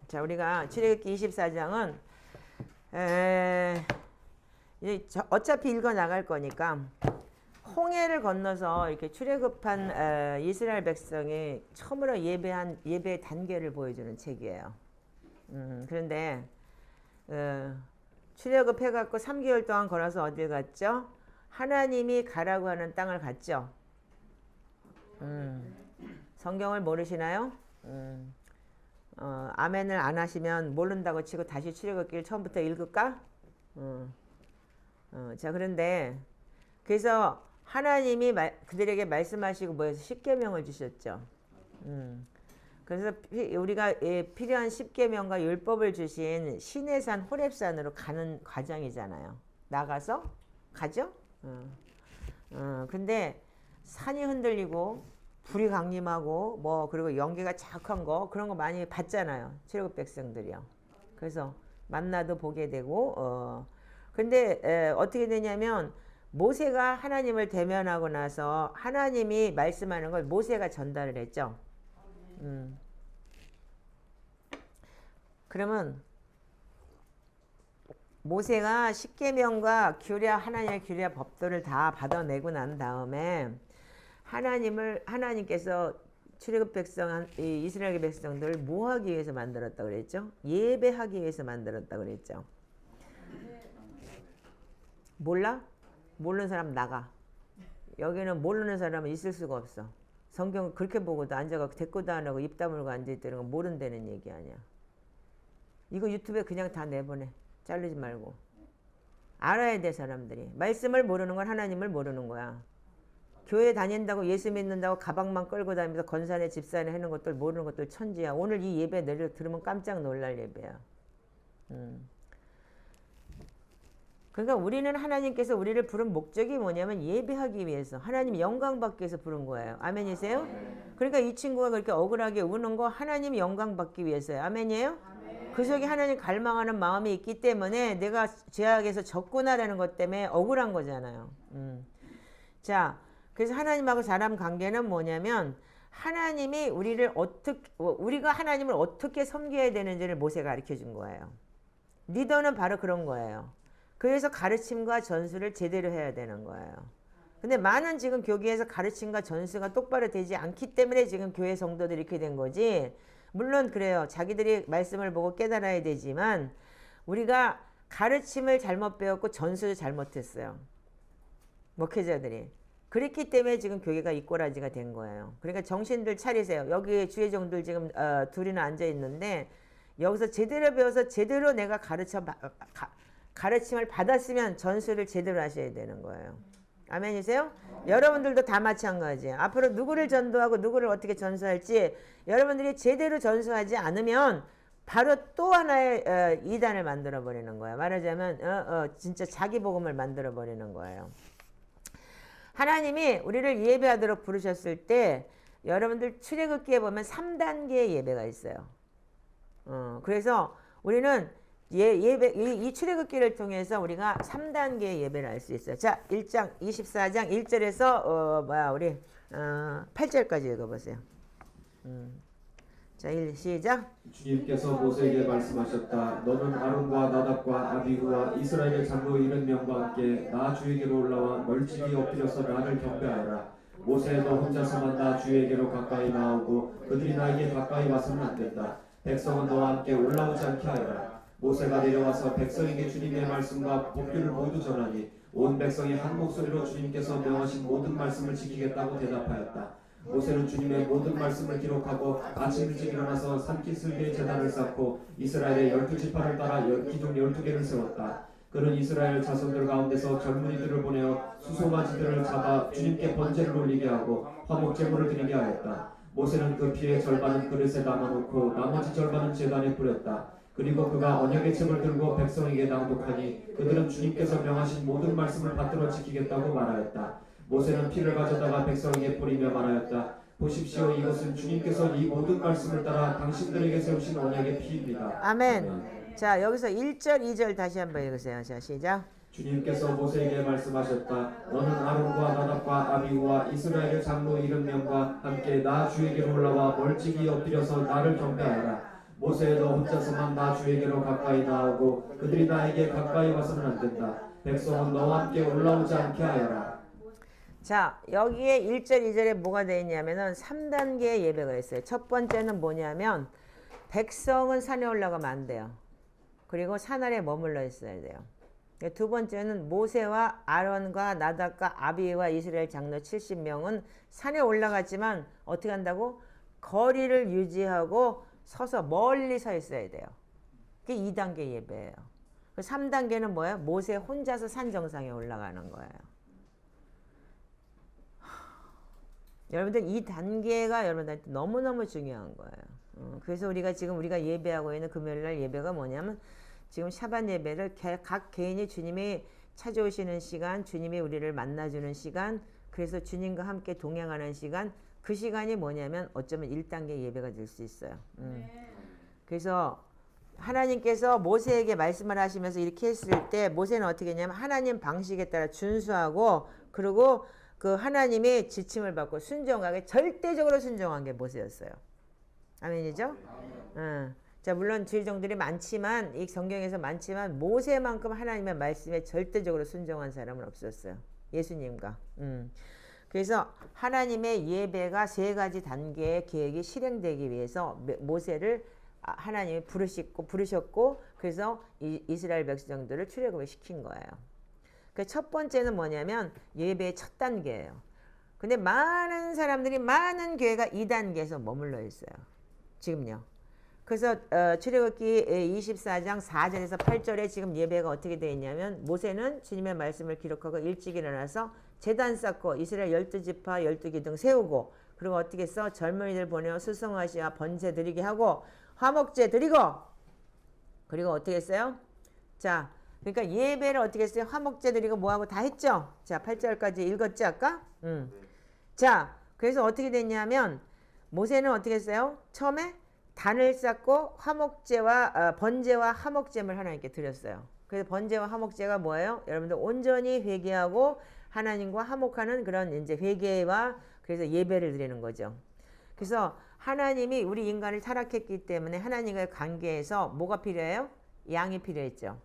자, 우리가 출애굽기 24장은 어차피 읽어 나갈 거니까 홍해를 건너서 이렇게 출애굽한 이스라엘 백성이 처음으로 예배의 단계를 보여주는 책이에요. 그런데 출애굽해갖고 3개월 동안 걸어서 어딜 갔죠? 하나님이 가라고 하는 땅을 갔죠. 성경을 모르시나요? 아멘을 안 하시면 모른다고 치고 다시 출애굽기를 처음부터 읽을까? 자, 그런데 그래서 하나님이 그들에게 말씀하시고 뭐해서 십계명을 주셨죠. 그래서 우리가 필요한 십계명과 율법을 주신 시내산 호렙산으로 가는 과정이잖아요. 나가서 가죠. 근데 산이 흔들리고 불이 강림하고 뭐 그리고 연기가 자욱한 거 그런 거 많이 봤잖아요. 출애굽 백성들이요. 그래서 만나도 보게 되고 근데 어떻게 되냐면 모세가 하나님을 대면하고 나서 하나님이 말씀하는 걸 모세가 전달을 했죠. 그러면 모세가 십계명과 규례 하나님의 규례 법도를 다 받아내고 난 다음에 하나님께서 출애굽 백성 이스라엘 백성들을 뭐 하기 위해서 만들었다 그랬죠? 예배하기 위해서 만들었다 그랬죠. 몰라? 모르는 사람 나가. 여기는 모르는 사람은 있을 수가 없어. 성경을 그렇게 보고도 앉아가 대꾸도 안 하고 입 다물고 앉아있다는 건 모른다는 얘기 아니야. 이거 유튜브에 그냥 다 내보내. 자르지 말고. 알아야 돼 사람들이. 말씀을 모르는 건 하나님을 모르는 거야. 교회 다닌다고 예수 믿는다고 가방만 끌고 다니면서 건산에 집산에 하는 것들 모르는 것들 천지야. 오늘 이 예배 들으면 깜짝 놀랄 예배야. 그러니까 우리는 하나님께서 우리를 부른 목적이 뭐냐면 예배하기 위해서 하나님 영광 받기 위해서 부른 거예요. 아멘이세요? 그러니까 이 친구가 그렇게 억울하게 우는 거 하나님 영광 받기 위해서요. 아멘이에요? 그 속에 하나님 갈망하는 마음이 있기 때문에 내가 죄악에서 졌구나라는 것 때문에 억울한 거잖아요. 자, 그래서 하나님하고 사람 관계는 뭐냐면 하나님이 우리가 하나님을 어떻게 섬겨야 되는지를 모세가 가르쳐 준 거예요. 리더는 바로 그런 거예요. 그래서 가르침과 전수를 제대로 해야 되는 거예요. 근데 많은 지금 교계에서 가르침과 전수가 똑바로 되지 않기 때문에 지금 교회 성도들이 이렇게 된 거지. 물론 그래요. 자기들이 말씀을 보고 깨달아야 되지만 우리가 가르침을 잘못 배웠고 전수를 잘못했어요. 목회자들이. 그렇기 때문에 지금 교회가 이 꼬라지가 된 거예요. 그러니까 정신들 차리세요. 여기 주회종들 지금 둘이나 앉아 있는데 여기서 제대로 배워서 제대로 내가 가르침을 받았으면 전수를 제대로 하셔야 되는 거예요. 아멘이세요? 여러분들도 다 마찬가지예요. 앞으로 누구를 전도하고 누구를 어떻게 전수할지 여러분들이 제대로 전수하지 않으면 바로 또 하나의 이단을 만들어 버리는 거예요. 말하자면 진짜 자기 복음을 만들어 버리는 거예요. 하나님이 우리를 예배하도록 부르셨을 때 여러분들 출애굽기에 보면 3단계의 예배가 있어요. 그래서 우리는 이 출애굽기를 통해서 우리가 3단계의 예배를 알 수 있어요. 자, 24장 1절에서 우리 8절까지 읽어보세요. 자, 시작. 주님께서 모세에게 말씀하셨다. 너는 아론과 나답과 아비후와 이스라엘의 장로 70명과 함께 나 주에게로 올라와 멀찍이 엎드려서 나를 경배하여라. 모세도 혼자서만 나 주에게로 가까이 나오고 그들이 나에게 가까이 와서는 안 된다. 백성은 너와 함께 올라오지 않게 하여라. 모세가 내려와서 백성에게 주님의 말씀과 법규를 모두 전하니 온 백성이 한 목소리로 주님께서 명하신 모든 말씀을 지키겠다고 대답하였다. 모세는 주님의 모든 말씀을 기록하고 아침 일찍 일어나서 산기슭에 제단을 쌓고 이스라엘의 12지파를 따라 기둥 12개를 세웠다. 그는 이스라엘 자손들 가운데서 젊은이들을 보내어 수송아지들을 잡아 주님께 번제를 올리게 하고 화목제물을 드리게 하였다. 모세는 그 피의 절반은 그릇에 담아놓고 나머지 절반은 제단에 뿌렸다. 그리고 그가 언약의 책을 들고 백성에게 낭독하니 그들은 주님께서 명하신 모든 말씀을 받들어 지키겠다고 말하였다. 모세는 피를 가져다가 백성에게 뿌리며 말하였다. 보십시오, 이것은 주님께서 이 모든 말씀을 따라 당신들에게 세우신 언약의 피입니다. 아멘. 자, 여기서 1절 2절 다시 한번 읽으세요. 자, 시작. 주님께서 모세에게 말씀하셨다. 너는 아론과 나답과 아비후와 이스라엘의 장로 70명과 함께 나 주에게로 올라와 멀찍이 엎드려서 나를 경배하라. 모세도 혼자서만 나 주에게로 가까이 나오고 그들이 나에게 가까이 와서는 안 된다. 백성은 너와 함께 올라오지 않게 하여라. 자, 여기에 1절, 2절에 뭐가 되어 있냐면은 3단계의 예배가 있어요. 첫 번째는 뭐냐면 백성은 산에 올라가면 안 돼요. 그리고 산 아래 머물러 있어야 돼요. 두 번째는 모세와 아론과 나답과 아비와 이스라엘 장로 70명은 산에 올라갔지만 어떻게 한다고? 거리를 유지하고 서서 멀리 서 있어야 돼요. 그게 2단계 예배예요. 3단계는 뭐예요? 모세 혼자서 산 정상에 올라가는 거예요. 여러분들 이 단계가 여러분들한테 너무너무 중요한 거예요. 그래서 우리가 지금 우리가 예배하고 있는 금요일날 예배가 뭐냐면 지금 샤반 예배를 각 개인이 주님이 찾아오시는 시간, 주님이 우리를 만나주는 시간, 그래서 주님과 함께 동행하는 시간, 그 시간이 뭐냐면 어쩌면 1단계 예배가 될 수 있어요. 그래서 하나님께서 모세에게 말씀을 하시면서 이렇게 했을 때 모세는 어떻게 했냐면 하나님 방식에 따라 준수하고 그리고 그 하나님의 지침을 받고 순종하게 절대적으로 순종한 게 모세였어요. 아멘이죠? 자, 물론 주의종들이 많지만 이 성경에서 많지만 모세만큼 하나님의 말씀에 절대적으로 순종한 사람은 없었어요. 예수님과. 그래서 하나님의 예배가 3가지 단계의 계획이 실행되기 위해서 모세를 하나님이 부르셨고 그래서 이스라엘 백성들을 출애굽을 시킨 거예요. 그 첫 번째는 뭐냐면 예배의 첫 단계예요. 근데 많은 사람들이 많은 교회가 2단계에서 머물러 있어요. 지금요. 그래서 출애굽기 24장 4절에서 8절에 지금 예배가 어떻게 되어 있냐면 모세는 주님의 말씀을 기록하고 일찍 일어나서 제단 쌓고 이스라엘 12지파 12기둥 세우고 그리고 어떻게 해서 젊은이들 보내어 수송아시와 번제 드리게 하고 화목제 드리고 그리고 어떻게 했어요? 자, 그러니까 예배를 어떻게 했어요? 화목제 드리고 뭐하고 다 했죠? 자, 8절까지 읽었지 아까? 자, 그래서 어떻게 됐냐면 모세는 어떻게 했어요? 처음에 단을 쌓고 화목제와 번제와 화목제를 하나님께 드렸어요. 그래서 번제와 화목제가 뭐예요? 여러분들 온전히 회개하고 하나님과 화목하는 그런 이제 회개와 그래서 예배를 드리는 거죠. 그래서 하나님이 우리 인간을 타락했기 때문에 하나님과의 관계에서 뭐가 필요해요? 양이 필요했죠.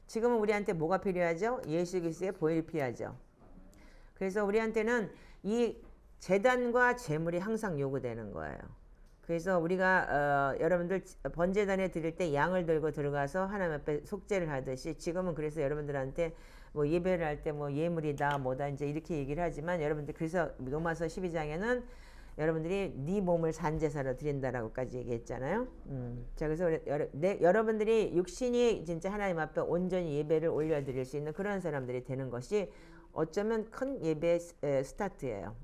지금은 우리한테 뭐가 필요하죠? 예수 그리스도의 보혈이 필요하죠. 그래서 우리한테는 이 제단과 제물이 항상 요구되는 거예요. 그래서 우리가 여러분들 번제단에 드릴 때 양을 들고 들어가서 하나님 앞에 속죄를 하듯이 지금은 그래서 여러분들한테 뭐 예배를 할 때 뭐 예물이다 뭐다 이제 이렇게 얘기를 하지만 여러분들 그래서 로마서 12장에는 여러분들이 네 몸을 산제사로 드린다라고까지 얘기했잖아요. 자, 그래서 여러분들이 육신이 진짜 하나님 앞에 온전히 예배를 올려드릴 수 있는 그런 사람들이 되는 것이 어쩌면 큰 예배의 스타트예요.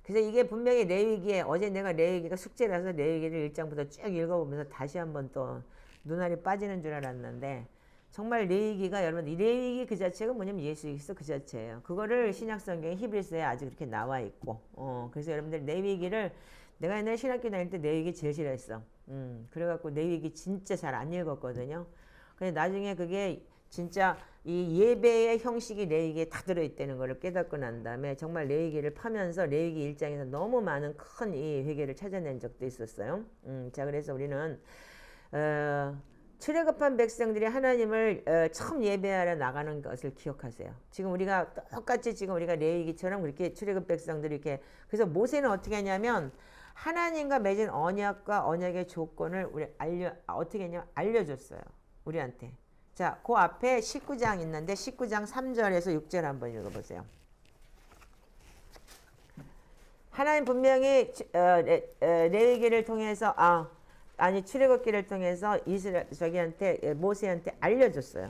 그래서 이게 분명히 레위기에 어제 내가 레위기가 숙제라서 레위기를 1장부터 쭉 읽어보면서 다시 한번 또 눈알이 빠지는 줄 알았는데 정말 레위기가 여러분 이 레위기 그 자체가 뭐냐면 예수 그리스도 그 자체예요. 그거를 신약성경 히브리서에 아직 그렇게 나와 있고 그래서 여러분들 레위기를 내가 옛날에 신학교 다닐 때 레위기 제일 싫어했어. 그래갖고 레위기 진짜 잘 안 읽었거든요. 근데 나중에 그게 진짜 이 예배의 형식이 레위기에 다 들어있다는 걸 깨닫고 난 다음에 정말 레위기를 파면서 레위기 1장에서 너무 많은 큰 이 회개를 찾아낸 적도 있었어요. 자, 그래서 우리는 출애굽한 백성들이 하나님을 처음 예배하러 나가는 것을 기억하세요. 지금 우리가 똑같이 지금 우리가 레위기처럼 그렇게 출애굽 백성들이 이렇게 그래서 모세는 어떻게 하냐면 하나님과 맺은 언약과 언약의 조건을 우리 어떻게 했냐면 알려줬어요. 우리한테. 자, 그 앞에 19장 있는데 19장 3절에서 6절 한번 읽어보세요. 하나님 분명히 레위기를 통해서 출애굽기를 통해서 모세한테 알려줬어요.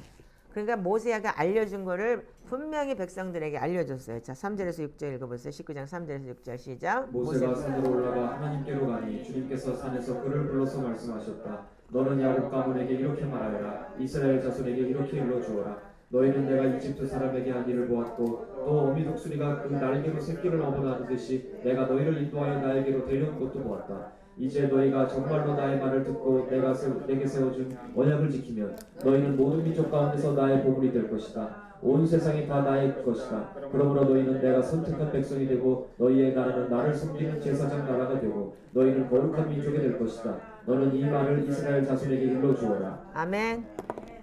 그러니까 모세가 알려준 거를 분명히 백성들에게 알려줬어요. 자, 3절에서 6절 읽어보세요. 19장 3절에서 6절 시작. 모세가 산으로 올라가 하나님께로 가니 주님께서 산에서 그를 불러서 말씀하셨다. 너는 야곱 가문에게 이렇게 말하여라. 이스라엘 자손에게 이렇게 일러주어라. 너희는 내가 이집트 사람에게 한 일을 보았고 또 어미 독수리가 그 날개로 새끼를 업어나르듯이 내가 너희를 인도하여 나에게로 데려온 것도 보았다. 이제 너희가 정말로 나의 말을 듣고 내게 세워준 언약을 지키면 너희는 모든 민족 가운데서 나의 보물이 될 것이다. 온 세상이 다 나의 것이다. 그러므로 너희는 내가 선택한 백성이 되고 너희의 나라는 나를 섬기는 제사장 나라가 되고 너희는 거룩한 민족이 될 것이다. 너는 이 말을 이스라엘 자손에게 일러주어라. 아멘.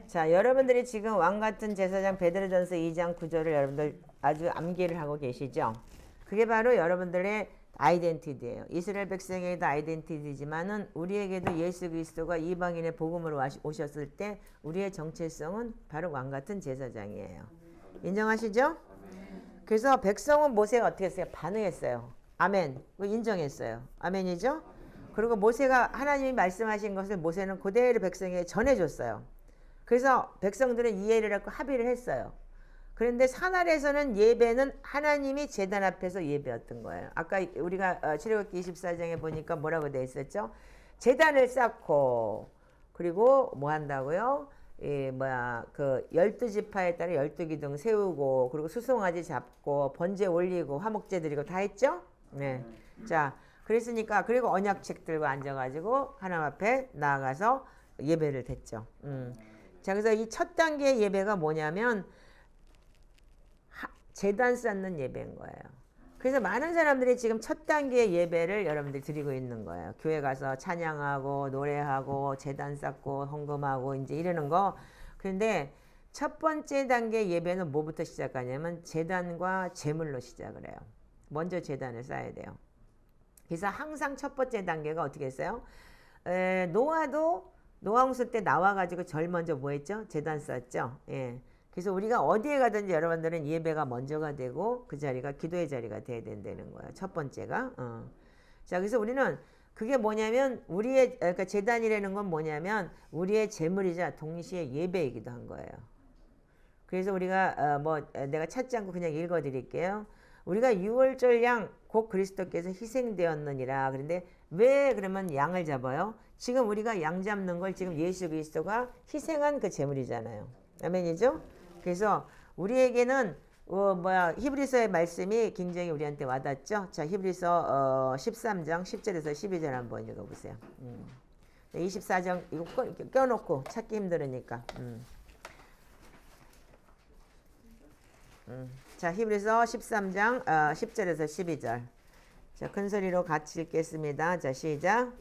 자, 여러분들이 지금 왕같은 제사장 베드로전서 2장 9절을 여러분들 아주 암기를 하고 계시죠? 그게 바로 여러분들의 아이덴티티예요. 이스라엘 백성에게도 아이덴티티지만은 우리에게도 예수 그리스도가 이방인의 복음으로 오셨을 때 우리의 정체성은 바로 왕같은 제사장이에요. 인정하시죠? 그래서 백성은 모세가 어떻게 했어요? 반응했어요. 아멘. 인정했어요. 아멘이죠? 그리고 모세가 하나님이 말씀하신 것을 모세는 그대로 백성에게 전해줬어요. 그래서 백성들은 이해를 하고 합의를 했어요. 그런데 산아래에서는 예배는 하나님이 제단 앞에서 예배였던 거예요. 아까 우리가 출애굽기 24장에 보니까 뭐라고 돼 있었죠? 제단을 쌓고 그리고 뭐 한다고요? 그 12지파에 따라 12기둥 세우고 그리고 수송아지 잡고 번제 올리고 화목제 드리고 다 했죠? 네. 자, 그랬으니까 그리고 언약책 들고 앉아가지고 하나님 앞에 나아가서 예배를 드렸죠. 자, 그래서 이 첫 단계의 예배가 뭐냐면 제단 쌓는 예배인 거예요. 그래서 많은 사람들이 지금 첫 단계의 예배를 여러분들이 드리고 있는 거예요. 교회 가서 찬양하고 노래하고 제단 쌓고 헌금하고 이제 이러는 거. 그런데 첫 번째 단계 예배는 뭐부터 시작하냐면 제단과 제물로 시작을 해요. 먼저 제단을 쌓아야 돼요. 그래서 항상 첫 번째 단계가 어떻게 했어요? 노아도 노아홍수 때 나와가지고 절 먼저 뭐 했죠? 제단 쌓았죠? 예. 그래서 우리가 어디에 가든지 여러분들은 예배가 먼저가 되고 그 자리가 기도의 자리가 돼야 된다는 거예요. 첫 번째가. 자, 그래서 우리는 그게 뭐냐면 우리의 그러니까 제단이라는 건 뭐냐면 우리의 제물이자 동시에 예배이기도 한 거예요. 그래서 우리가 내가 찾지 않고 그냥 읽어드릴게요. 우리가 유월절 양 곧 그리스도께서 희생되었느니라. 그런데 왜 그러면 양을 잡아요? 지금 우리가 양 잡는 걸 지금 예수 그리스도가 희생한 그 제물이잖아요. 아멘이죠? 그래서 우리에게는 히브리서의 말씀이 굉장히 우리한테 와닿죠. 자, 히브리서 13장 10절에서 12절 한번 읽어보세요. 24장 이거 껴놓고 찾기 힘들으니까. 자, 히브리서 13장 10절에서 12절. 자, 큰 소리로 같이 읽겠습니다. 자, 시작.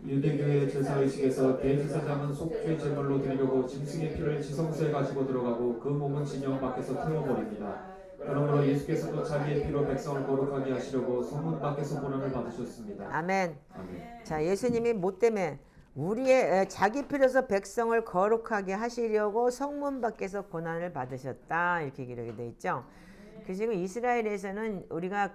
유대교의 제사의식에서 대제사장은 속죄 제물로 드리려고 짐승의 피를 지성소에 가지고 들어가고 그 몸은 진영 밖에서 태워버립니다. 그러므로 예수께서도 자기의 피로 백성을 거룩하게 하시려고 성문 밖에서 고난을 받으셨습니다. 아멘. 아멘. 자, 예수님이 뭐 때문에 우리의 자기 피로서 백성을 거룩하게 하시려고 성문 밖에서 고난을 받으셨다 이렇게 기록이 되어 있죠. 그 지금 이스라엘에서는 우리가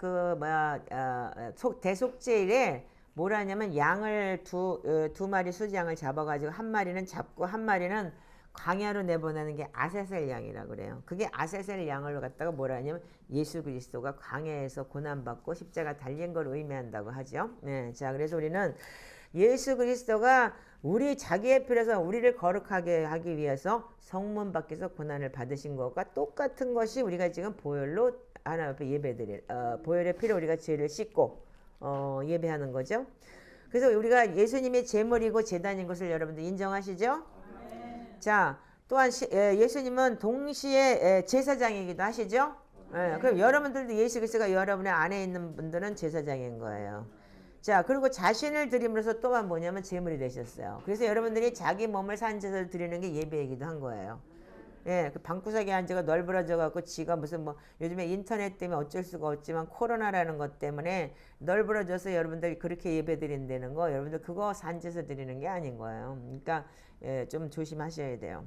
대속죄일에 뭐라 하냐면 양을 두 마리 수양을 잡아가지고 한 마리는 잡고 한 마리는 광야로 내보내는 게 아세셀 양이라고 그래요. 그게 아세셀 양을 갖다가 뭐라 하냐면 예수 그리스도가 광야에서 고난받고 십자가 달린 걸 의미한다고 하죠. 네, 자, 그래서 우리는 예수 그리스도가 우리 자기의 피로서 우리를 거룩하게 하기 위해서 성문 밖에서 고난을 받으신 것과 똑같은 것이 우리가 지금 보혈로 하나님 앞에 예배드릴 보혈의 피로 우리가 죄를 씻고 예배하는 거죠. 그래서 우리가 예수님의 제물이고 제단인 것을 여러분들 인정하시죠? 자, 또한 예수님은 동시에 제사장이기도 하시죠? 그럼 여러분들도 예수 그리스도가 여러분의 안에 있는 분들은 제사장인 거예요. 자, 그리고 자신을 드림으로써 또한 뭐냐면 제물이 되셨어요. 그래서 여러분들이 자기 몸을 산제사를 드리는 게 예배이기도 한 거예요. 예, 그 방구석에 앉아가 널브러져 갖고 지가 무슨 요즘에 인터넷 때문에 어쩔 수가 없지만 코로나라는 것 때문에 널브러져서 여러분들이 그렇게 예배 드린다는 거 여러분들 그거 산제사 드리는 게 아닌 거예요. 그러니까 좀 조심하셔야 돼요.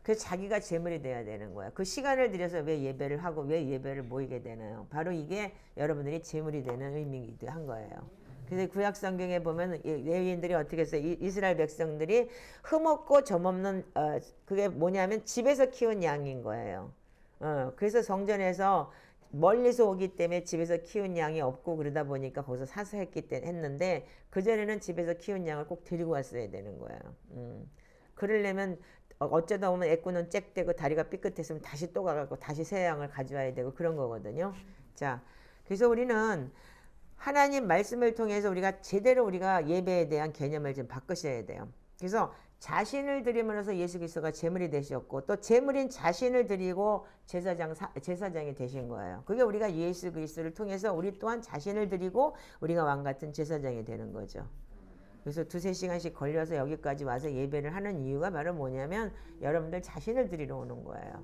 그래서 자기가 제물이 돼야 되는 거야. 그 시간을 들여서 왜 예배를 하고 왜 예배를 모이게 되나요? 바로 이게 여러분들이 제물이 되는 의미이기도 한 거예요. 그래서 구약 성경에 보면 레위인들이 어떻게 했어요? 이스라엘 백성들이 흠없고 점없는 그게 뭐냐면 집에서 키운 양인 거예요. 그래서 성전에서 멀리서 오기 때문에 집에서 키운 양이 없고 그러다 보니까 거기서 사서 했는데 그전에는 집에서 키운 양을 꼭 데리고 왔어야 되는 거예요. 그러려면 어쩌다 보면 애꾸는 잭되고 다리가 삐끗했으면 다시 또 가고 다시 새 양을 가져와야 되고 그런 거거든요. 자, 그래서 우리는 하나님 말씀을 통해서 우리가 제대로 우리가 예배에 대한 개념을 좀 바꾸셔야 돼요. 그래서 자신을 드림으로써 예수 그리스도가 제물이 되셨고 또 제물인 자신을 드리고 제사장이 되신 거예요. 그게 우리가 예수 그리스도를 통해서 우리 또한 자신을 드리고 우리가 왕 같은 제사장이 되는 거죠. 그래서 2-3시간씩 걸려서 여기까지 와서 예배를 하는 이유가 바로 뭐냐면 여러분들 자신을 드리러 오는 거예요.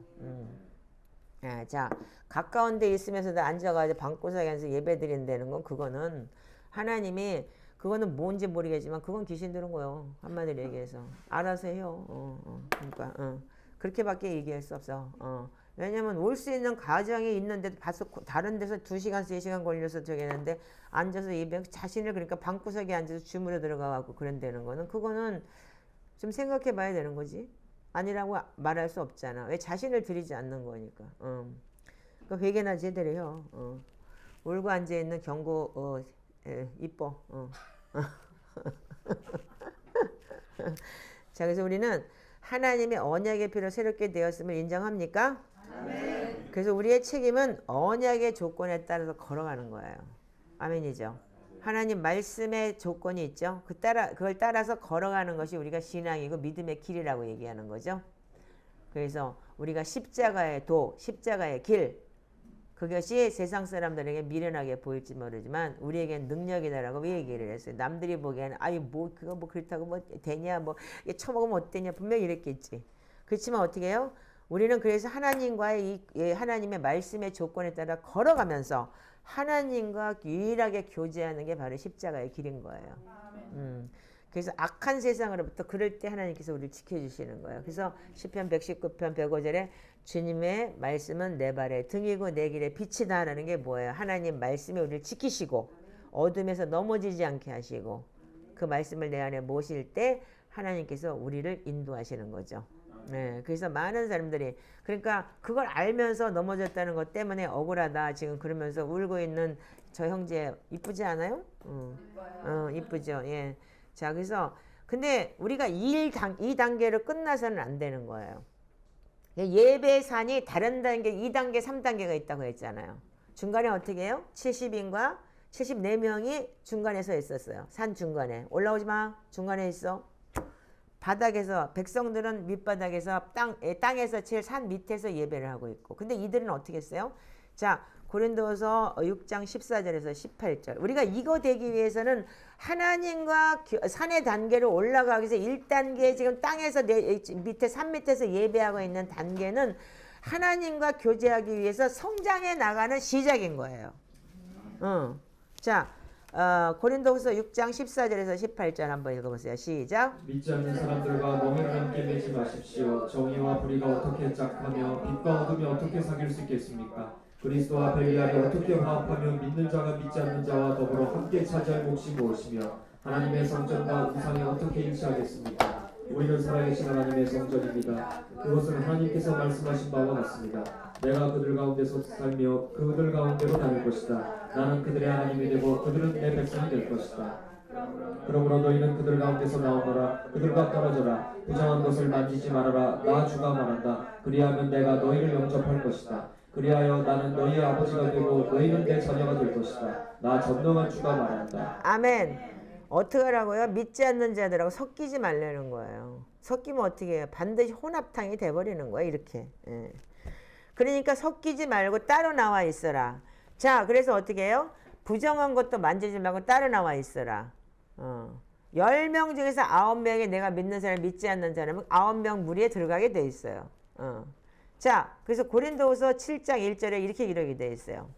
자, 가까운 데 있으면서도 앉아가지고 방구석에 앉아서 예배 드린다는 건 그거는 하나님이 그거는 뭔지 모르겠지만 그건 귀신 들은 거예요. 한마디로 얘기해서. 알아서 해요. 그러니까 그렇게밖에 얘기할 수 없어. 왜냐면 올 수 있는 가정이 있는데도 다른 데서 2시간, 3시간 걸려서 저기 했는데 앉아서 예배 자신을 그러니까 방구석에 앉아서 주무려 들어가고 그런다는 거는 그거는 좀 생각해 봐야 되는 거지. 아니라고 말할 수 없잖아. 왜 자신을 드리지 않는 거니까. 그 회개나 제대로 해요. 울고 앉아있는 경고 이뻐. 자, 그래서 우리는 하나님의 언약의 피로 새롭게 되었음을 인정합니까? 아멘. 그래서 우리의 책임은 언약의 조건에 따라서 걸어가는 거예요. 아멘이죠. 하나님 말씀의 조건이 있죠. 그걸 따라서 걸어가는 것이 우리가 신앙이고 믿음의 길이라고 얘기하는 거죠. 그래서 우리가 십자가의 도, 십자가의 길, 그것이 세상 사람들에게 미련하게 보일지 모르지만 우리에겐 능력이다라고 왜 얘기를 했어요. 남들이 보기에는 아유 뭐 그거 뭐 그렇다고 뭐 되냐 뭐 처먹으면 어때냐 분명히 이랬겠지. 그렇지만 어떻게 해요? 우리는 그래서 하나님과의 하나님의 말씀의 조건에 따라 걸어가면서 하나님과 유일하게 교제하는 게 바로 십자가의 길인 거예요. 그래서 악한 세상으로부터 그럴 때 하나님께서 우리를 지켜주시는 거예요. 그래서 시편 119편 105절에 주님의 말씀은 내 발의 등이고 내 길의 빛이다 라는 게 뭐예요? 하나님 말씀이 우리를 지키시고 어둠에서 넘어지지 않게 하시고 그 말씀을 내 안에 모실 때 하나님께서 우리를 인도하시는 거죠. 네, 그래서 많은 사람들이 그러니까 그걸 알면서 넘어졌다는 것 때문에 억울하다 지금 그러면서 울고 있는 저 형제 이쁘지 않아요? 이쁘죠. 예. 자, 그래서 근데 우리가 이 단계로 끝나서는 안 되는 거예요. 예배산이 다른 단계 2단계 3단계가 있다고 했잖아요. 중간에 어떻게 해요? 70인과 74명이 중간에 서 있었어요. 산 중간에. 올라오지 마. 중간에 있어. 바닥에서 백성들은 밑바닥에서 땅에서 제일 산 밑에서 예배를 하고 있고 근데 이들은 어떻게 했어요? 자, 고린도서 6장 14절에서 18절 우리가 이거 되기 위해서는 하나님과 산의 단계로 올라가기 위해서 1단계 지금 땅에서 밑에 산 밑에서 예배하고 있는 단계는 하나님과 교제하기 위해서 성장해 나가는 시작인 거예요. 자, 고린도후서 6장 14절에서 18절 한번 읽어보세요. 시작. 믿지 않는 사람들과 멍에를 함께 매지 마십시오. 정의와 불의가 어떻게 짝하며 빛과 어둠이 어떻게 사귈 수 있겠습니까? 그리스도와 벨리알이 어떻게 화합하며 믿는 자가 믿지 않는 자와 더불어 함께 차지할 몫이 무엇이며 하나님의 성전과 우상이 어떻게 일치하겠습니까? 우리는 살아계신 하나님의 성전입니다. 그것은 하나님께서 말씀하신 바와 같습니다. 내가 그들 가운데서 살며 그들 가운데로 다닐 것이다. 나는 그들의 하나님이 되고 그들은 내 백성이 될 것이다. 그러므로 너희는 그들 가운데서 나오너라. 그들과 떨어져라. 부정한 것을 만지지 말아라. 나 주가 말한다. 그리하면 내가 너희를 영접할 것이다. 그리하여 나는 너희의 아버지가 되고 너희는 내 자녀가 될 것이다. 나 전능한 주가 말한다. 아멘. 어떻게 하라고요? 믿지 않는 자들하고 섞이지 말라는 거예요. 섞이면 어떻게 해요? 반드시 혼합탕이 돼버리는 거예요. 이렇게. 예. 그러니까 섞이지 말고 따로 나와 있어라. 자, 그래서 어떻게 해요? 부정한 것도 만지지 말고 따로 나와 있어라. 10명 중에서 9명이 내가 믿는 사람 믿지 않는 사람은 9명 무리에 들어가게 돼 있어요. 자, 그래서 고린도후서 7장 1절에 이렇게 기록이 돼 있어요.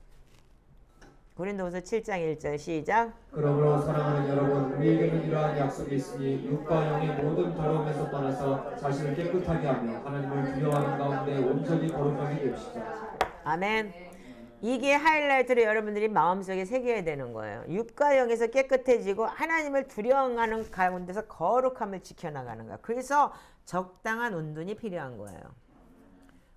고린도후서 7장 1절 시작. 그러므로 사랑하는 여러분, 우리에게는 이러한 약속이 있으니 육과 영의 모든 더러움에서 떠나서 자신을 깨끗하게 하며 하나님을 두려워하는 가운데 온전히 거룩하게 됩시다. 아멘. 이게 하이라이트로 여러분들이 마음속에 새겨야 되는 거예요. 육과 영에서 깨끗해지고 하나님을 두려워하는 가운데서 거룩함을 지켜나가는 거예요. 그래서 적당한 운동이 필요한 거예요.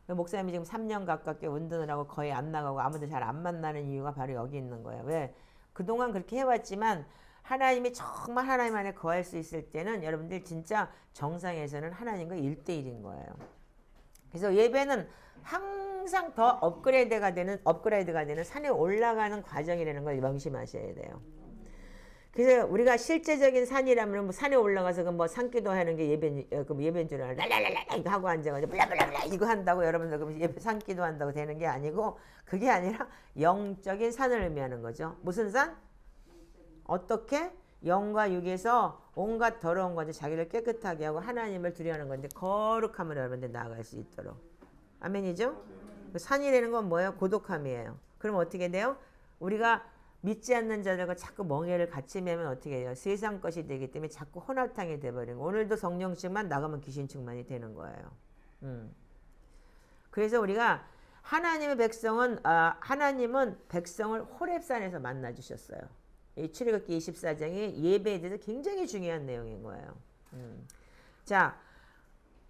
목사님이 지금 3년 가깝게 운동을 하고 거의 안 나가고 아무도 잘 안 만나는 이유가 바로 여기 있는 거예요. 왜? 그동안 그렇게 해왔지만 하나님이 정말 하나님 안에 거할 수 있을 때는 여러분들 진짜 정상에서는 하나님과 1대1인 거예요. 그래서 예배는 항상 더 업그레이드가 되는 산에 올라가는 과정이라는 걸 명심하셔야 돼요. 그래서 우리가 실제적인 산이라면 뭐 산에 올라가서 뭐 산기도 하는 게 예배인 줄 알아. 랄랄랄라 이거 하고 앉아가지고 블라블라블라 이거 한다고 여러분들 그럼 예배 산기도 한다고 되는 게 아니고 그게 아니라 영적인 산을 의미하는 거죠. 무슨 산? 어떻게? 영과 육에서 온갖 더러운 것들 자기를 깨끗하게 하고 하나님을 두려워하는 건데 거룩함을 여러분들 나아갈 수 있도록. 아멘이죠? 산이라는 건 뭐예요? 고독함이에요. 그럼 어떻게 돼요? 우리가 믿지 않는 자들과 자꾸 멍에를 같이 매면 어떻게 해요? 세상 것이 되기 때문에 자꾸 혼합탕이 돼버리는 거예요. 오늘도 성령 충만 나가면 귀신 충만이 되는 거예요. 그래서 우리가 하나님은 백성을 호렙산에서 만나주셨어요. 이 출애굽기 24장이 예배에 대해서 굉장히 중요한 내용인 거예요. 자,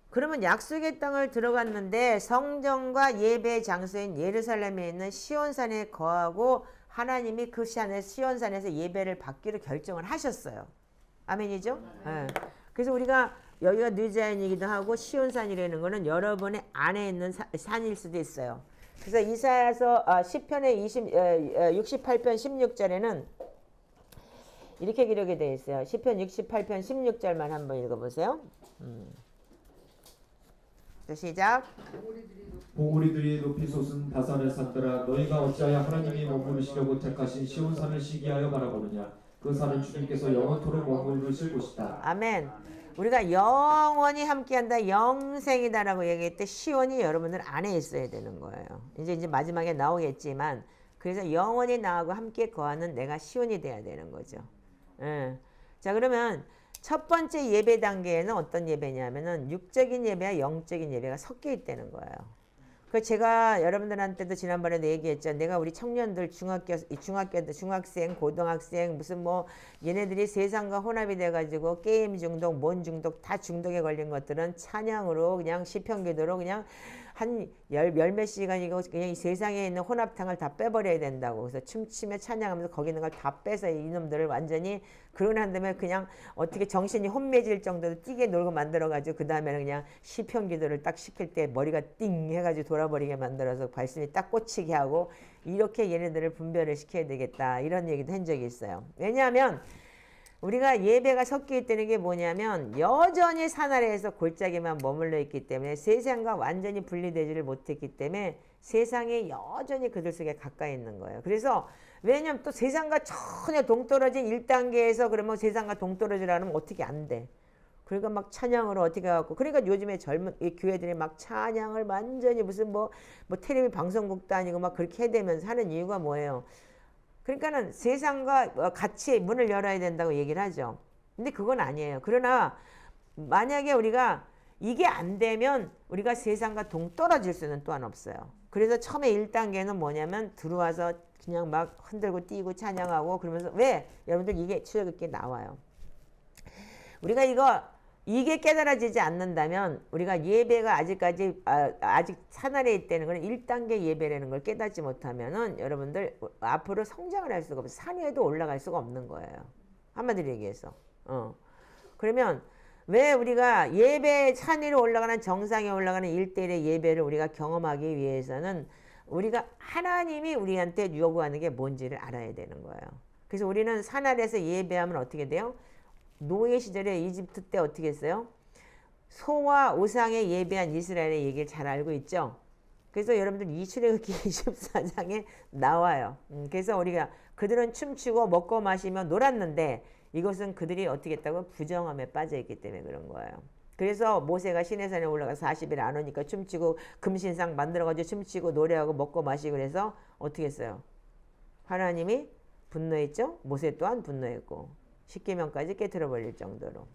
그러면 약속의 땅을 들어갔는데 성전과 예배 장소인 예루살렘에 있는 시온산에 거하고 하나님이 그 시온산에서 예배를 받기로 결정을 하셨어요. 아멘이죠? 네. 그래서 우리가 여기가 뉴자연이기도 하고 시온산이라는 거는 여러분의 안에 있는 산일 수도 있어요. 그래서 이사야서 시편의 68편 16절에는 이렇게 기록이 되어 있어요. 시편 68편 16절만 한번 읽어보세요. 시작. 봉우리들이 높이 솟은 바산의 산들아 너희가 어찌하여 하나님이 머무르시려고 택하신 시온산을 시기하여 바라보느냐. 그 산은 주님께서 영원토록 머무르실 곳이다. 아멘. 우리가 영원히 함께한다, 영생이다라고 얘기할 때 시온이 여러분들 안에 있어야 되는 거예요. 이제 마지막에 나오겠지만 그래서 영원히 나하고 함께 거하는 내가 시온이 돼야 되는 거죠. 자, 그러면 첫 번째 예배 단계에는 어떤 예배냐면은 육적인 예배와 영적인 예배가 섞여 있다는 거예요. 그 제가 여러분들한테도 지난번에도 얘기했죠. 내가 우리 청년들 중학생, 고등학생 무슨 뭐 얘네들이 세상과 혼합이 돼가지고 게임 중독, 뭔 중독 다 중독에 걸린 것들은 찬양으로 그냥 시편 기도로 그냥 한 열몇 시간이고 그냥 이 세상에 있는 혼합탕을 다 빼버려야 된다고. 그래서 춤추며 찬양하면서 거기 있는 걸 다 빼서 이놈들을 완전히 그러고 난 다음에 그냥 어떻게 정신이 혼미해질 정도로 뛰게 놀고 만들어가지고 그 다음에는 그냥 시편 기도를 딱 시킬 때 머리가 띵 해가지고 돌아버리게 만들어서 발심이 딱 꽂히게 하고 이렇게 얘네들을 분별을 시켜야 되겠다. 이런 얘기도 한 적이 있어요. 왜냐하면 우리가 예배가 섞여 있다는 게 뭐냐면 여전히 산 아래에서 골짜기만 머물러 있기 때문에 세상과 완전히 분리되지를 못했기 때문에 세상에 여전히 그들 속에 가까이 있는 거예요. 그래서 왜냐면 또 세상과 전혀 동떨어진 1단계에서 그러면 세상과 동떨어지라면 어떻게 안 돼. 그러니까 막 찬양으로 어떻게 해갖고 그러니까 요즘에 젊은 이 교회들이 막 찬양을 완전히 무슨 뭐 텔레비 방송국도 아니고 막 그렇게 해대면서 하는 이유가 뭐예요? 그러니까는 세상과 같이 문을 열어야 된다고 얘기를 하죠. 근데 그건 아니에요. 그러나 만약에 우리가 이게 안 되면 우리가 세상과 동떨어질 수는 또한 없어요. 그래서 처음에 1단계는 뭐냐면 들어와서 그냥 막 흔들고 뛰고 찬양하고 그러면서 왜? 여러분들 이게 출애굽기에 나와요. 우리가 이게 깨달아지지 않는다면 우리가 예배가 아직 산아래에 있다는 건 1단계 예배라는 걸 깨닫지 못하면은 여러분들 앞으로 성장을 할 수가 없어요. 산 위에도 올라갈 수가 없는 거예요. 한마디로 얘기해서. 그러면 왜 우리가 예배 산 위로 올라가는 정상에 올라가는 1대1의 예배를 우리가 경험하기 위해서는 우리가 하나님이 우리한테 요구하는 게 뭔지를 알아야 되는 거예요. 그래서 우리는 산 아래에서 예배하면 어떻게 돼요? 노예 시절에 이집트 때 어떻게 했어요? 소와 우상에 예배한 이스라엘의 얘기를 잘 알고 있죠. 그래서 여러분들 이 출애굽기 24장에 나와요. 그래서 우리가 그들은 춤추고 먹고 마시며 놀았는데 이것은 그들이 어떻게 했다고? 부정함에 빠져 있기 때문에 그런 거예요. 그래서 모세가 시내산에 올라가서 40일 안 오니까 춤추고 금신상 만들어가지고 춤추고 노래하고 먹고 마시고 그래서 어떻게 했어요? 하나님이 분노했죠. 모세 또한 분노했고 십계명까지 깨트려 버릴 정도로.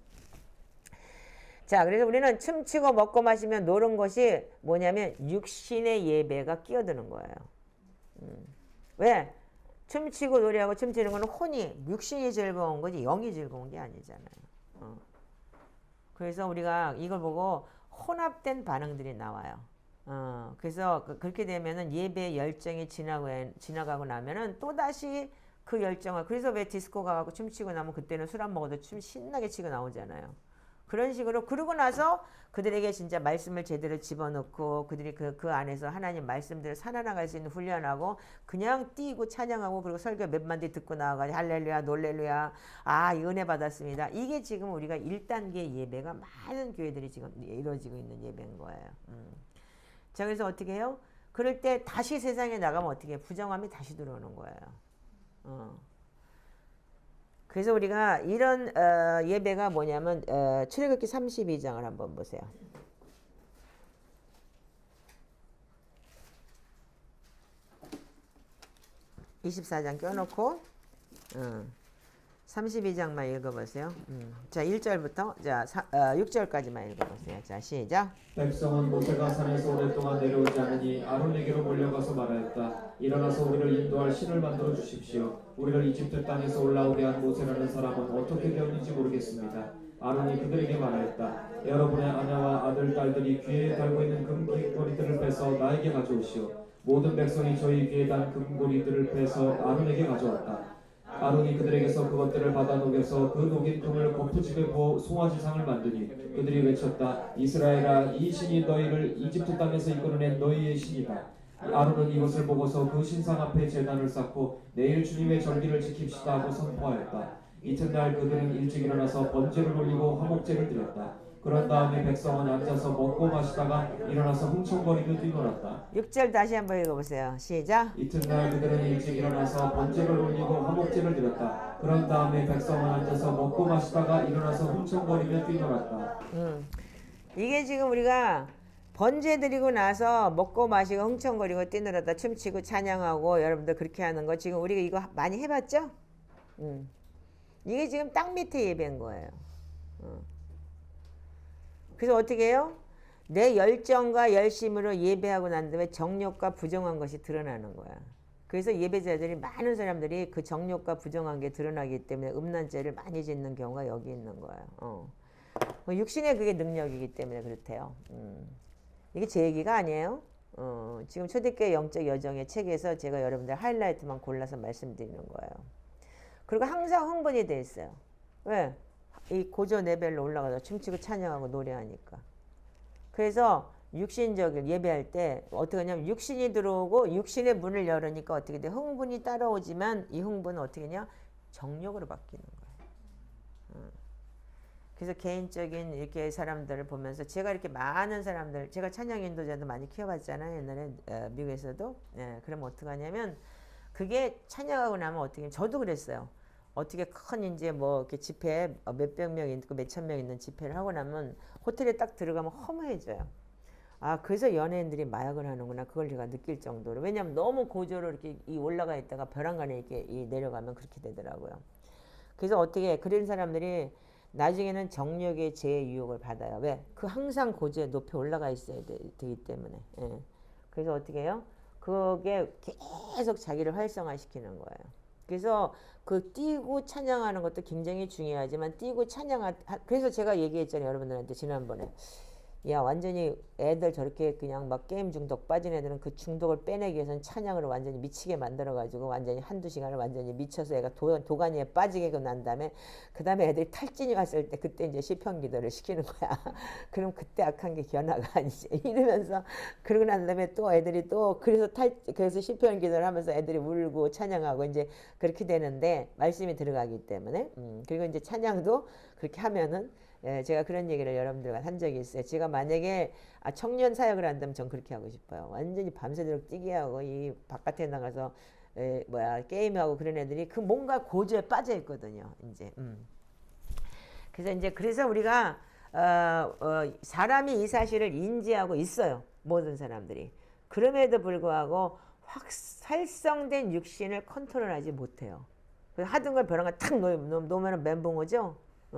자, 그래서 우리는 춤추고 먹고 마시며 노는 것이 뭐냐면 육신의 예배가 끼어드는 거예요. 왜? 춤추고 노래하고 춤추는 거는 혼이, 육신이 즐거운 거지 영이 즐거운 게 아니잖아요. 그래서 우리가 이걸 보고 혼합된 반응들이 나와요. 그래서 그렇게 되면은 예배의 열정이 지나가고 나면은 또다시 그 열정을, 그래서 왜 디스코 가고 춤추고 나면 그때는 술 안 먹어도 춤 신나게 치고 나오잖아요. 그런 식으로 그러고 나서 그들에게 진짜 말씀을 제대로 집어넣고 그들이 그 안에서 하나님 말씀대로 살아나갈 수 있는 훈련하고 그냥 뛰고 찬양하고 그리고 설교 몇 마디 듣고 나와가지고 할렐루야 놀렐루야 아 은혜 받았습니다. 이게 지금 우리가 1단계 예배가 많은 교회들이 지금 이루어지고 있는 예배인 거예요. 자 그래서 어떻게 해요? 그럴 때 다시 세상에 나가면 어떻게 해요? 부정함이 다시 들어오는 거예요. 그래서 우리가 이런 예배가 뭐냐면 출애굽기 32장을 한번 보세요. 24장 껴놓고 32장만 읽어보세요. 자 1절부터 자 6절까지만 읽어보세요. 자 시작. 백성은 모세가 산에서 오랫동안 내려오지 않으니 아론에게로 몰려가서 말하였다. 일어나서 우리를 인도할 신을 만들어 주십시오. 우리를 이집트 땅에서 올라오게 한 모세라는 사람은 어떻게 되었는지 모르겠습니다. 아론이 그들에게 말하였다. 여러분의 아내와 아들, 딸들이 귀에 달고 있는 금고리들을 빼서 나에게 가져오시오. 모든 백성이 저희 귀에 단 금고리들을 빼서 아론에게 가져왔다. 아론이 그들에게서 그것들을 받아 녹여서 그 녹인 금을 거푸집에 부어 송아지상을 만드니 그들이 외쳤다. 이스라엘아, 이 신이 너희를 이집트 땅에서 이끌어낸 너희의 신이다. 아론은 이것을 보고서 그 신상 앞에 제단을 쌓고 내일 주님의 절기를 지킵시다 하고 선포하였다. 이튿날 그들은 일찍 일어나서 번제를 올리고 화목제를 드렸다. 그런 다음에 백성은 앉아서 먹고 마시다가 일어나서 흥청거리며 뛰놀았다. 6절 다시 한번 읽어보세요. 시작. 이튿날 그들은 일찍 일어나서 번제를 올리고 화목제를 드렸다. 그런 다음에 백성은 앉아서 먹고 마시다가 일어나서 흥청거리며 뛰놀았다. 이게 지금 우리가 번제 드리고 나서 먹고 마시고 흥청거리고 뛰놀았다 춤추고 찬양하고 여러분들 그렇게 하는 거 지금 우리가 이거 많이 해봤죠? 이게 지금 땅 밑에 예배인 거예요. 그래서 어떻게 해요? 내 열정과 열심으로 예배하고 난 다음에 정욕과 부정한 것이 드러나는 거야. 그래서 예배자들이 많은 사람들이 그 정욕과 부정한 게 드러나기 때문에 음란죄를 많이 짓는 경우가 여기 있는 거예요. 육신의 그게 능력이기 때문에 그렇대요. 이게 제 얘기가 아니에요. 지금 초대교회 영적 여정의 책에서 제가 여러분들 하이라이트만 골라서 말씀드리는 거예요. 그리고 항상 흥분이 돼 있어요. 왜? 이 고조 레벨로 올라가서 춤추고 찬양하고 노래하니까. 그래서 육신적인 예배할 때 어떻게 하냐면 육신이 들어오고 육신의 문을 열으니까 어떻게 돼? 흥분이 따라오지만 이 흥분은 어떻게 하냐? 정욕으로 바뀌는 거예요. 그래서 개인적인 이렇게 사람들을 보면서 제가 이렇게 많은 사람들, 제가 찬양 인도자도 많이 키워봤잖아요. 옛날에 미국에서도. 그러면 어떻게 하냐면 그게 찬양하고 나면 어떻게 저도 그랬어요. 어떻게 큰 이제 뭐 이렇게 집회 몇백 명 있고 몇천 명 있는 집회를 하고 나면 호텔에 딱 들어가면 허무해져요. 아 그래서 연예인들이 마약을 하는구나 그걸 제가 느낄 정도로. 왜냐하면 너무 고조로 이렇게 올라가 있다가 벼랑간에 이렇게 내려가면 그렇게 되더라고요. 그래서 어떻게 그런 사람들이 나중에는 정력의 제 유혹을 받아요. 왜? 그 항상 고조에 높이 올라가 있어야 되기 때문에. 그래서 어떻게 해요? 그게 계속 자기를 활성화시키는 거예요. 그래서 그 뛰고 찬양하는 것도 굉장히 중요하지만 뛰고 그래서 제가 얘기했잖아요. 여러분들한테 지난번에. 야 완전히 애들 저렇게 그냥 막 게임 중독 빠진 애들은 그 중독을 빼내기 위해서는 찬양을 완전히 미치게 만들어가지고 완전히 한두 시간을 완전히 미쳐서 애가 도가니에 빠지게 난 다음에 그 다음에 애들이 탈진이 왔을 때 그때 이제 시편 기도를 시키는 거야. 그럼 그때 악한 게 변화가 아니지. 이러면서 그러고 난 다음에 또 애들이 또 그래서 시편 기도를 하면서 애들이 울고 찬양하고 이제 그렇게 되는데 말씀이 들어가기 때문에 그리고 이제 찬양도 그렇게 하면은 제가 그런 얘기를 여러분들과 한 적이 있어요. 제가 만약에 청년 사역을 한다면 전 그렇게 하고 싶어요. 완전히 밤새도록 뛰게 하고 이 바깥에 나가서 게임하고 그런 애들이 그 뭔가 고조에 빠져 있거든요. 이제 그래서 우리가 사람이 이 사실을 인지하고 있어요. 모든 사람들이. 그럼에도 불구하고 활성된 육신을 컨트롤하지 못해요. 하던 걸 벼랑을 탁 놓으면 멘붕 오죠.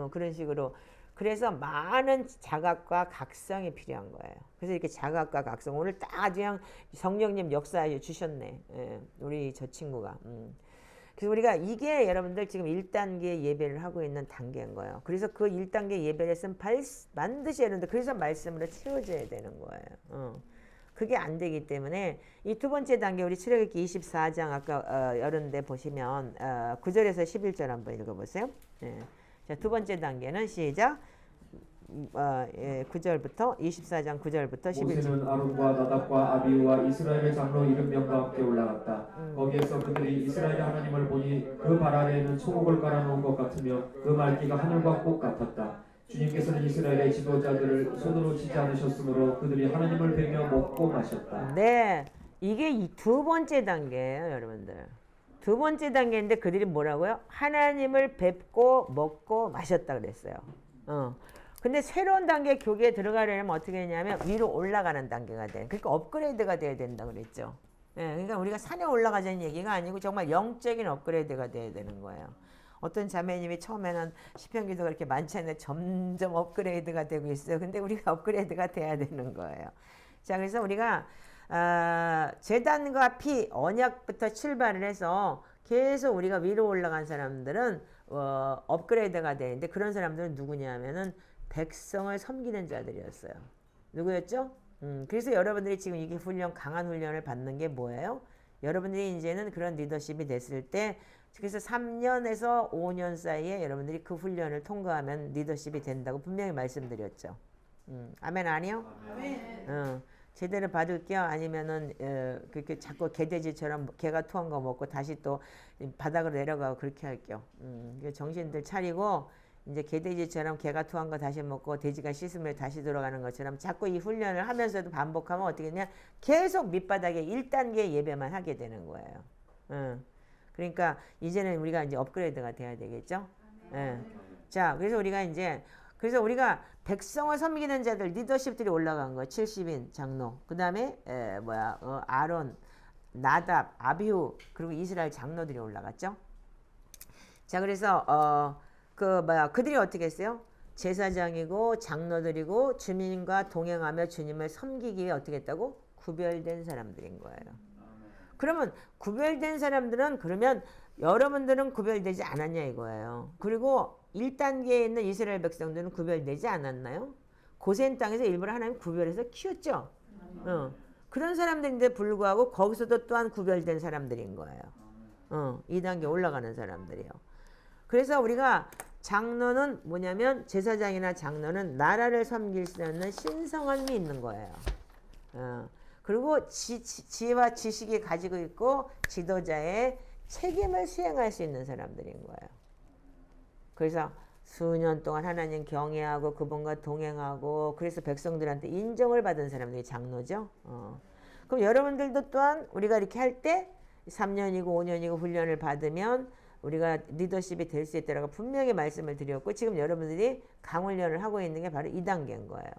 그런 식으로. 그래서 많은 자각과 각성이 필요한 거예요. 그래서 이렇게 자각과 각성 오늘 딱 그냥 성령님 역사해 주셨네. 우리 저 친구가. 그래서 우리가 이게 여러분들 지금 1단계 예배를 하고 있는 단계인 거예요. 그래서 그 1단계 예배를 했으면 반드시 여러분들 그래서 말씀으로 채워져야 되는 거예요. 그게 안 되기 때문에 이 두 번째 단계 우리 출애굽기 24장 아까 여러분들 보시면 9절에서 11절 한번 읽어보세요. 자, 두 번째 단계는 시작. 9절부터 24장 9절부터 11절. 모세는 아론과 나답과 아비후와 이스라엘의 장로 70명과 함께 올라갔다. 거기에서 그들이 이스라엘의 하나님을 보니 그 발 아래에는 소목을 깔아놓은 것 같으며 그 말기가 하늘과 꽃 같았다. 주님께서는 이스라엘의 지도자들을 손으로 치지 않으셨으므로 그들이 하나님을 뵈며 먹고 마셨다. 네, 이게 이 두 번째 단계예요, 여러분들. 두 번째 단계인데 그들이 뭐라고요? 하나님을 뵙고 먹고 마셨다 그랬어요. 근데 새로운 단계 교계에 들어가려면 어떻게 했냐면 위로 올라가는 단계가 돼. 그러니까 업그레이드가 돼야 된다 그랬죠. 예, 그러니까 우리가 산에 올라가자는 얘기가 아니고 정말 영적인 업그레이드가 돼야 되는 거예요. 어떤 자매님이 처음에는 시편 기도가 이렇게 많지 않은데 점점 업그레이드가 되고 있어요. 근데 우리가 업그레이드가 돼야 되는 거예요. 자, 그래서 우리가 제단과 피, 언약부터 출발을 해서 계속 우리가 위로 올라간 사람들은 업그레이드가 되는데 그런 사람들은 누구냐면은 백성을 섬기는 자들이었어요. 누구였죠? 그래서 여러분들이 지금 이게 강한 훈련을 받는 게 뭐예요? 여러분들이 이제는 그런 리더십이 됐을 때 그래서 3년에서 5년 사이에 여러분들이 그 훈련을 통과하면 리더십이 된다고 분명히 말씀드렸죠. 아멘 아니요? 아멘. 제대로 받을게요. 아니면은 그렇게 자꾸 개돼지처럼 개가 토한 거 먹고 다시 또 바닥으로 내려가고 그렇게 할게요. 정신들 차리고 이제 개돼지처럼 개가 토한 거 다시 먹고 돼지가 씻으면 다시 들어가는 것처럼 자꾸 이 훈련을 하면서도 반복하면 어떻게 되냐? 계속 밑바닥에 1단계 예배만 하게 되는 거예요. 그러니까 이제는 우리가 이제 업그레이드가 돼야 되겠죠? 자, 그래서 우리가 백성을 섬기는 자들 리더십들이 올라간 거예요. 70인 장로. 그 다음에 아론, 나답, 아비후 그리고 이스라엘 장로들이 올라갔죠. 자, 그래서 그들이 어떻게 했어요? 제사장이고 장로들이고 주민과 동행하며 주님을 섬기기 위해 어떻게 했다고? 구별된 사람들인 거예요. 그러면 구별된 사람들은 그러면 여러분들은 구별되지 않았냐 이거예요. 그리고 1단계에 있는 이스라엘 백성들은 구별되지 않았나요? 고센 땅에서 일부러 하나님 구별해서 키웠죠. 그런 사람들인데 불구하고 거기서도 또한 구별된 사람들인 거예요. 2단계 올라가는 사람들이요. 그래서 우리가 장로는 뭐냐면 제사장이나 장로는 나라를 섬길 수 있는 신성함이 있는 거예요. 그리고 지혜와 지식이 가지고 있고 지도자의 책임을 수행할 수 있는 사람들인 거예요. 그래서 수년 동안 하나님 경외하고 그분과 동행하고 그래서 백성들한테 인정을 받은 사람들이 장로죠. 그럼 여러분들도 또한 우리가 이렇게 할 때 3년이고 5년이고 훈련을 받으면 우리가 리더십이 될 수 있다라고 분명히 말씀을 드렸고 지금 여러분들이 강훈련을 하고 있는 게 바로 2단계인 거예요.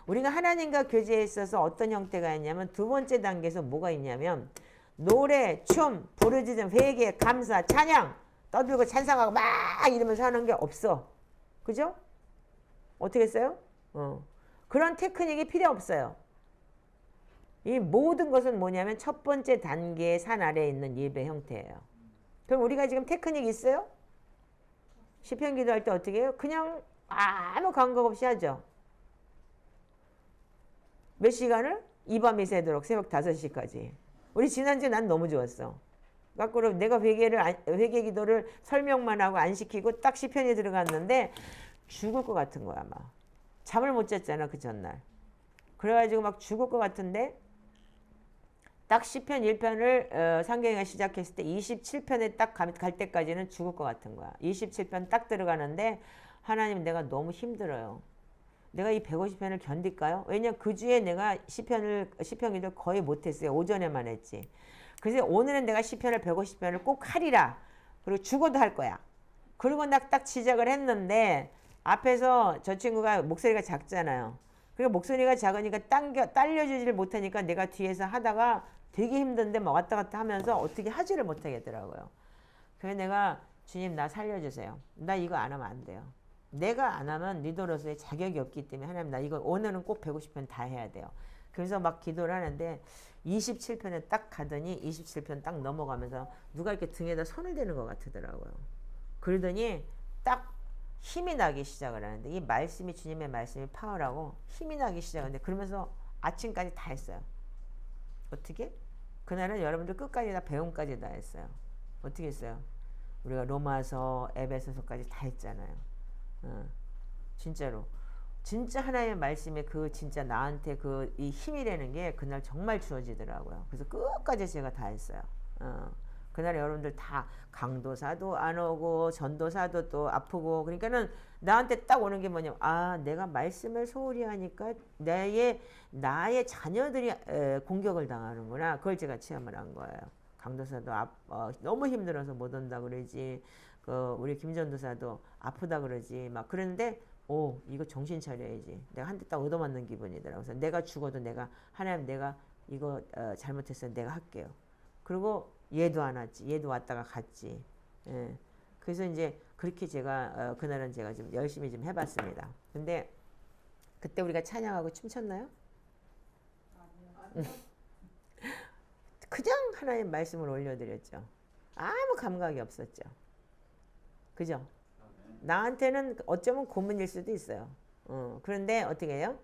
우리가 하나님과 교제에 있어서 어떤 형태가 있냐면 두 번째 단계에서 뭐가 있냐면 노래, 춤, 부르짖음, 회개, 감사, 찬양 떠들고 찬양하고 막 이러면서 하는 게 없어. 그죠? 어떻게 했어요? 그런 테크닉이 필요 없어요. 이 모든 것은 뭐냐면 첫 번째 단계의 산 아래에 있는 예배 형태예요. 그럼 우리가 지금 테크닉 있어요? 시편 기도할 때 어떻게 해요? 그냥 아무 감각 없이 하죠. 몇 시간을? 이 밤이 새도록 새벽 5시까지. 우리 지난주에 난 너무 좋았어. 거꾸로 내가 회개 기도를 설명만 하고 안 시키고 딱 시편에 들어갔는데 죽을 것 같은 거야 막. 잠을 못 잤잖아 그 전날. 그래가지고 막 죽을 것 같은데 딱 시편 1편을 상경이가 시작했을 때 27편에 딱 갈 때까지는 죽을 것 같은 거야. 27편 딱 들어가는데 하나님 내가 너무 힘들어요. 내가 이 150편을 견딜까요? 왜냐면 그 주에 내가 시편 기도를 거의 못했어요. 오전에만 했지. 그래서 오늘은 내가 시편을 150편을 꼭 하리라. 그리고 죽어도 할 거야. 그리고 딱 시작을 했는데 앞에서 저 친구가 목소리가 작잖아요. 그리고 목소리가 작으니까 딸려주지를 못하니까 내가 뒤에서 하다가 되게 힘든데 막 왔다 갔다 하면서 어떻게 하지를 못하겠더라고요. 그래서 내가 주님 나 살려주세요. 나 이거 안 하면 안 돼요. 내가 안 하면 리더로서의 자격이 없기 때문에 하나님 나 이거 오늘은 꼭 150편 다 해야 돼요. 그래서 막 기도를 하는데 27편에 딱 가더니 27편 딱 넘어가면서 누가 이렇게 등에다 손을 대는 것 같더라고요. 그러더니 딱 힘이 나기 시작을 하는데 이 말씀이 주님의 말씀이 파워라고 힘이 나기 시작하는데 그러면서 아침까지 다 했어요. 어떻게? 그날은 여러분들 끝까지 다 배움까지 다 했어요. 어떻게 했어요? 우리가 로마서, 에베소서까지 다 했잖아요. 진짜로. 진짜 하나님의 말씀에 그 진짜 나한테 그 이 힘이라는 게 그날 정말 주어지더라고요. 그래서 끝까지 제가 다 했어요. 그날 여러분들 다 강도사도 안 오고 전도사도 또 아프고 그러니까는 나한테 딱 오는 게 뭐냐면 내가 말씀을 소홀히 하니까 나의 자녀들이 공격을 당하는구나. 그걸 제가 체험을 한 거예요. 강도사도 너무 힘들어서 못 온다 그러지. 우리 김전도사도 아프다 그러지. 막 그런데 이거 정신 차려야지. 내가 한 대 딱 얻어맞는 기분이더라고요. 그래서 내가 죽어도 하나님 내가 이거 잘못했어요. 내가 할게요. 그리고 얘도 안 왔지. 얘도 왔다가 갔지. 예. 그래서 이제 그렇게 제가 그날은 제가 좀 열심히 좀 해봤습니다. 근데 그때 우리가 찬양하고 춤췄나요? 그냥 하나님 말씀을 올려드렸죠. 아무 감각이 없었죠. 그죠? 나한테는 어쩌면 고문일 수도 있어요. 그런데 어떻게 해요?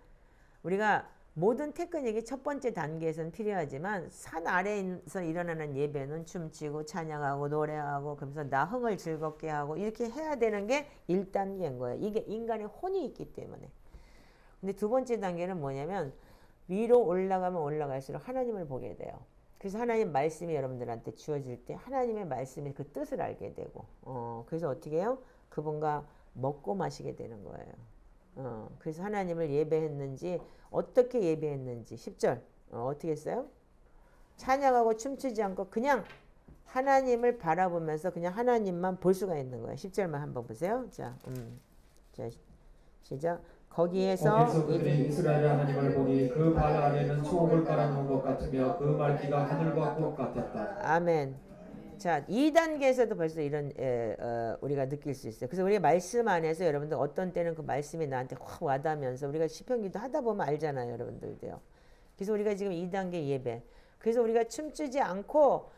우리가 모든 테크닉이 첫 번째 단계에서는 필요하지만 산 아래에서 일어나는 예배는 춤추고 찬양하고 노래하고 그러면서 나 흥을 즐겁게 하고 이렇게 해야 되는 게 1단계인 거예요. 이게 인간의 혼이 있기 때문에. 근데 두 번째 단계는 뭐냐면 위로 올라가면 올라갈수록 하나님을 보게 돼요. 그래서 하나님 말씀이 여러분들한테 주어질 때 하나님의 말씀의 그 뜻을 알게 되고 그래서 어떻게 해요? 그분과 먹고 마시게 되는 거예요. 그래서 하나님을 예배했는지 어떻게 예배했는지 10절 어떻게 했어요? 찬양하고 춤추지 않고 그냥 하나님을 바라보면서 그냥 하나님만 볼 수가 있는 거예요. 10절만 한번 보세요. 자, 시작. 거기에서 그들이 이스라엘 하나님을 보니 그 발 아래는 초옥을 깔아놓은 것 같으며 그 말기가 하늘과 꽃 같았다. 아멘. 자, 2단계에서도 벌써 이런 우리가 느낄 수 있어요. 그래서 우리가 말씀 안에서 여러분들 어떤 때는 그 말씀이 나한테 확 와닿으면서 우리가 시편기도 하다 보면 알잖아요, 여러분들도요. 그래서 우리가 지금 2단계 예배. 그래서 우리가 춤추지 않고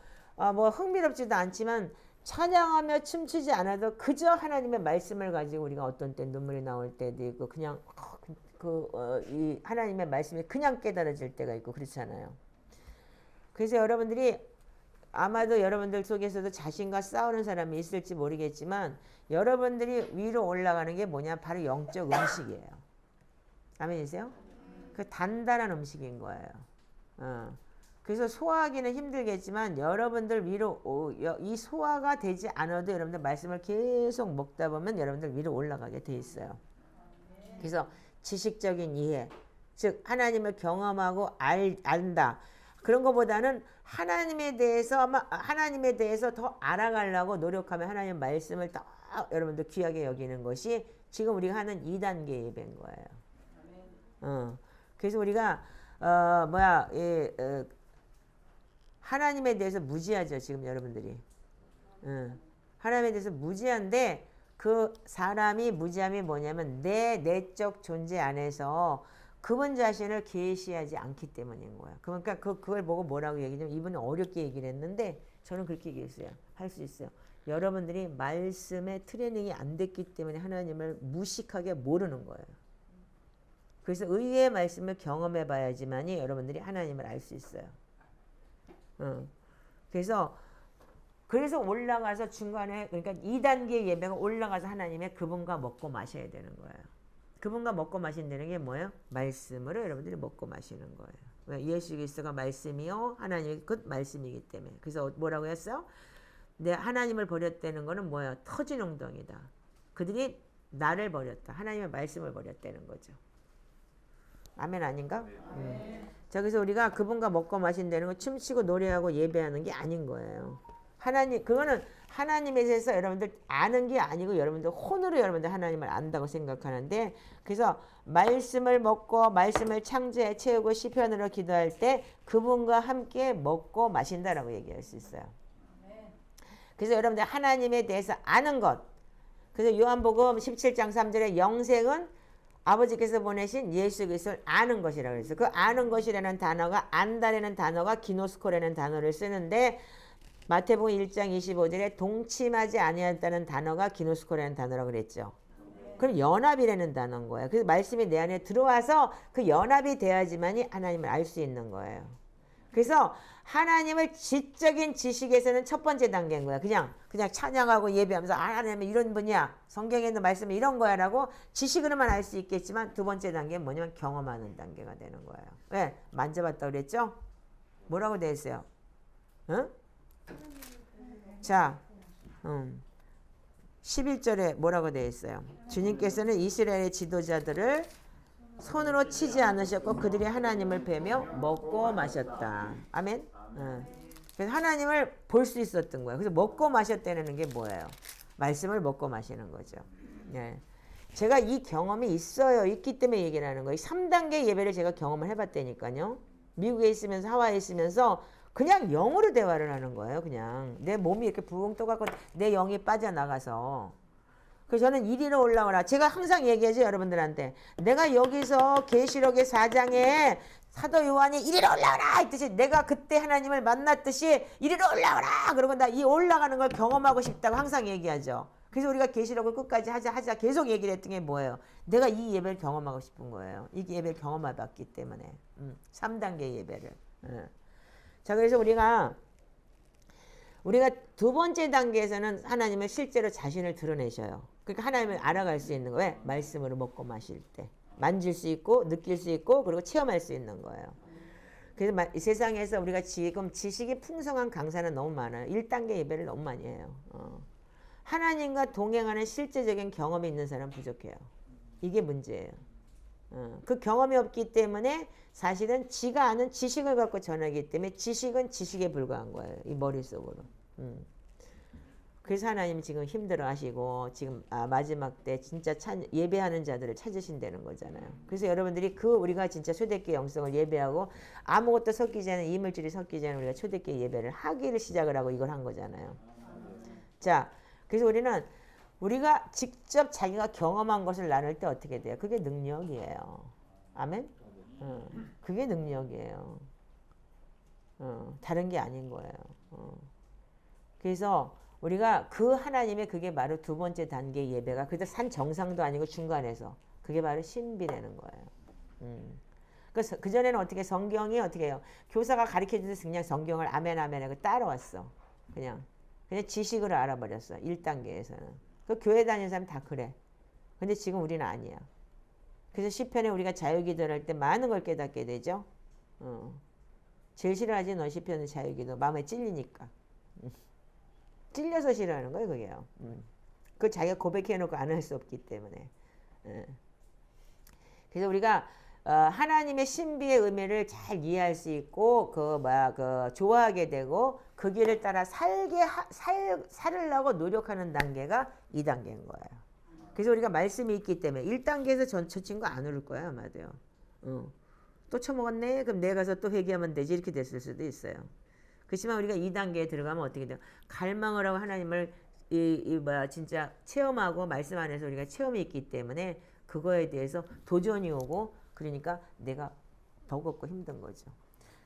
뭐 흥미롭지도 않지만 찬양하며 춤추지 않아도 그저 하나님의 말씀을 가지고 우리가 어떤 때 눈물이 나올 때도 있고 그냥 이 하나님의 말씀이 그냥 깨달아질 때가 있고 그렇잖아요. 그래서 여러분들이 아마도 여러분들 속에서도 자신과 싸우는 사람이 있을지 모르겠지만 여러분들이 위로 올라가는 게 뭐냐? 바로 영적 음식이에요. 아멘이세요? 그 단단한 음식인 거예요. 그래서 소화하기는 힘들겠지만 여러분들 위로 이 소화가 되지 않아도 여러분들 말씀을 계속 먹다 보면 여러분들 위로 올라가게 돼 있어요. 그래서 지식적인 이해, 즉 하나님을 경험하고 안다. 그런 것보다는 하나님에 대해서 더 알아가려고 노력하면 하나님 말씀을 더 여러분들 귀하게 여기는 것이 지금 우리가 하는 2단계 예배인 거예요. 그래서 우리가 하나님에 대해서 무지하죠. 지금 여러분들이. 하나님에 대해서 무지한데 그 사람이 무지함이 뭐냐면 내 내적 존재 안에서 그분 자신을 계시하지 않기 때문인 거야. 그러니까 그걸 보고 뭐라고 얘기하냐면 이분은 어렵게 얘기를 했는데 저는 그렇게 얘기했어요. 할 수 있어요. 여러분들이 말씀에 트레이닝이 안 됐기 때문에 하나님을 무식하게 모르는 거예요. 그래서 의의 말씀을 경험해 봐야지만이 여러분들이 하나님을 알 수 있어요. 그래서 올라가서 중간에 그러니까 2단계 예배가 올라가서 하나님의 그분과 먹고 마셔야 되는 거예요. 그분과 먹고 마신다는 게 뭐예요? 말씀으로 여러분들이 먹고 마시는 거예요. 왜? 예수 그리스도가 말씀이요 하나님이 그 말씀이기 때문에. 그래서 뭐라고 했어요? 내 하나님을 버렸다는 거는 뭐예요? 터진 웅덩이다. 그들이 나를 버렸다. 하나님의 말씀을 버렸다는 거죠. 아멘 아닌가? 자, 그래서 우리가 그분과 먹고 마신다는 건 춤추고 노래하고 예배하는 게 아닌 거예요. 그거는 하나님에 대해서 여러분들 아는 게 아니고 여러분들 혼으로 여러분들 하나님을 안다고 생각하는데 그래서 말씀을 먹고 말씀을 창조해 채우고 시편으로 기도할 때 그분과 함께 먹고 마신다라고 얘기할 수 있어요. 그래서 여러분들 하나님에 대해서 아는 것. 그래서 요한복음 17장 3절에 영생은 아버지께서 보내신 예수 그리스도를 아는 것이라고 그랬어요. 그 아는 것이라는 단어가 안다라는 단어가 기노스코라는 단어를 쓰는데 마태복음 1장 25절에 동침하지 아니하였다는 단어가 기노스코라는 단어라고 그랬죠. 그럼 연합이라는 단어인 거예요. 그래서 말씀이 내 안에 들어와서 그 연합이 돼야지만이 하나님을 알 수 있는 거예요. 그래서 하나님을 지적인 지식에서는 첫 번째 단계인 거야. 그냥 찬양하고 예배하면서 하나님 이런 분이야. 성경에 있는 말씀이 이런 거야라고 지식으로만 알 수 있겠지만 두 번째 단계는 뭐냐면 경험하는 단계가 되는 거예요. 왜? 만져봤다 그랬죠? 뭐라고 돼 있어요? 응? 자, 11절에 뭐라고 돼 있어요? 주님께서는 이스라엘의 지도자들을 손으로 치지 않으셨고 그들이 하나님을 뵈며 먹고 마셨다. 아멘. 그래서 하나님을 볼 수 있었던 거예요. 그래서 먹고 마셨다는 게 뭐예요? 말씀을 먹고 마시는 거죠. 네. 제가 이 경험이 있기 때문에 얘기를 하는 거예요. 3단계 예배를 제가 경험을 해봤다니까요. 미국에 있으면서 하와이에 있으면서 그냥 영으로 대화를 하는 거예요. 그냥 내 몸이 이렇게 붕 떠갖고 내 영이 빠져나가서. 그래서 저는 이리로 올라오라. 제가 항상 얘기하죠, 여러분들한테. 내가 여기서 계시록의 4장에 사도 요한이 이리로 올라오라 했듯이 내가 그때 하나님을 만났듯이 이리로 올라오라. 그러고 나 이 올라가는 걸 경험하고 싶다고 항상 얘기하죠. 그래서 우리가 계시록을 끝까지 하자 계속 얘기를 했던 게 뭐예요? 내가 이 예배를 경험하고 싶은 거예요. 이 예배를 경험해봤기 때문에. 3단계 예배를. 자, 그래서 우리가 두 번째 단계에서는 하나님을 실제로 자신을 드러내셔요. 그러니까 하나님을 알아갈 수 있는 거예요. 말씀으로 먹고 마실 때. 만질 수 있고 느낄 수 있고 그리고 체험할 수 있는 거예요. 그래서 이 세상에서 우리가 지금 지식이 풍성한 강사는 너무 많아요. 1단계 예배를 너무 많이 해요. 하나님과 동행하는 실제적인 경험이 있는 사람 부족해요. 이게 문제예요. 그 경험이 없기 때문에 사실은 지가 아는 지식을 갖고 전하기 때문에 지식은 지식에 불과한 거예요. 이 머릿속으로. 그래서 하나님 지금 힘들어 하시고 지금 마지막 때 진짜 예배하는 자들을 찾으신다는 거잖아요. 그래서 여러분들이 우리가 진짜 초대교회 영성을 예배하고 아무것도 섞이지 않은 이물질이 섞이지 않은 우리가 초대교회 예배를 하기를 시작을 하고 이걸 한 거잖아요. 자, 그래서 우리가 직접 자기가 경험한 것을 나눌 때 어떻게 돼요? 그게 능력이에요. 아멘? 그게 능력이에요. 다른 게 아닌 거예요. 그래서 우리가 그 하나님의 그게 바로 두 번째 단계 예배가 그래도 산 정상도 아니고 중간에서 그게 바로 신비되는 거예요. 그래서 그전에는 성경이 어떻게 해요? 교사가 가르쳐주듯이 그냥 성경을 아멘 아멘 하고 따라왔어. 그냥 지식으로 알아버렸어. 1단계에서는. 그 교회 다니는 사람 다 그래. 근데 지금 우리는 아니야. 그래서 시편에 우리가 자유기도를 할 때 많은 걸 깨닫게 되죠. 제일 싫어하지 너 시편은 자유기도. 마음에 찔리니까. 찔려서 싫어하는 거예요, 그게요. 그 자기가 고백해놓고 안 할 수 없기 때문에. 그래서 우리가 하나님의 신비의 의미를 잘 이해할 수 있고 좋아하게 되고 그 길을 따라 살으려고 노력하는 단계가 2단계인 거예요. 그래서 우리가 말씀이 있기 때문에 1단계에서 저 친구 안 오를 거야 아마도요. 또 처먹었네? 그럼 내가 가서 또 회개하면 되지 이렇게 됐을 수도 있어요. 그렇지만 우리가 2단계에 들어가면 어떻게 돼요? 갈망을 하고 하나님을 진짜 체험하고 말씀 안에서 우리가 체험이 있기 때문에 그거에 대해서 도전이 오고 그러니까 내가 버겁고 힘든 거죠.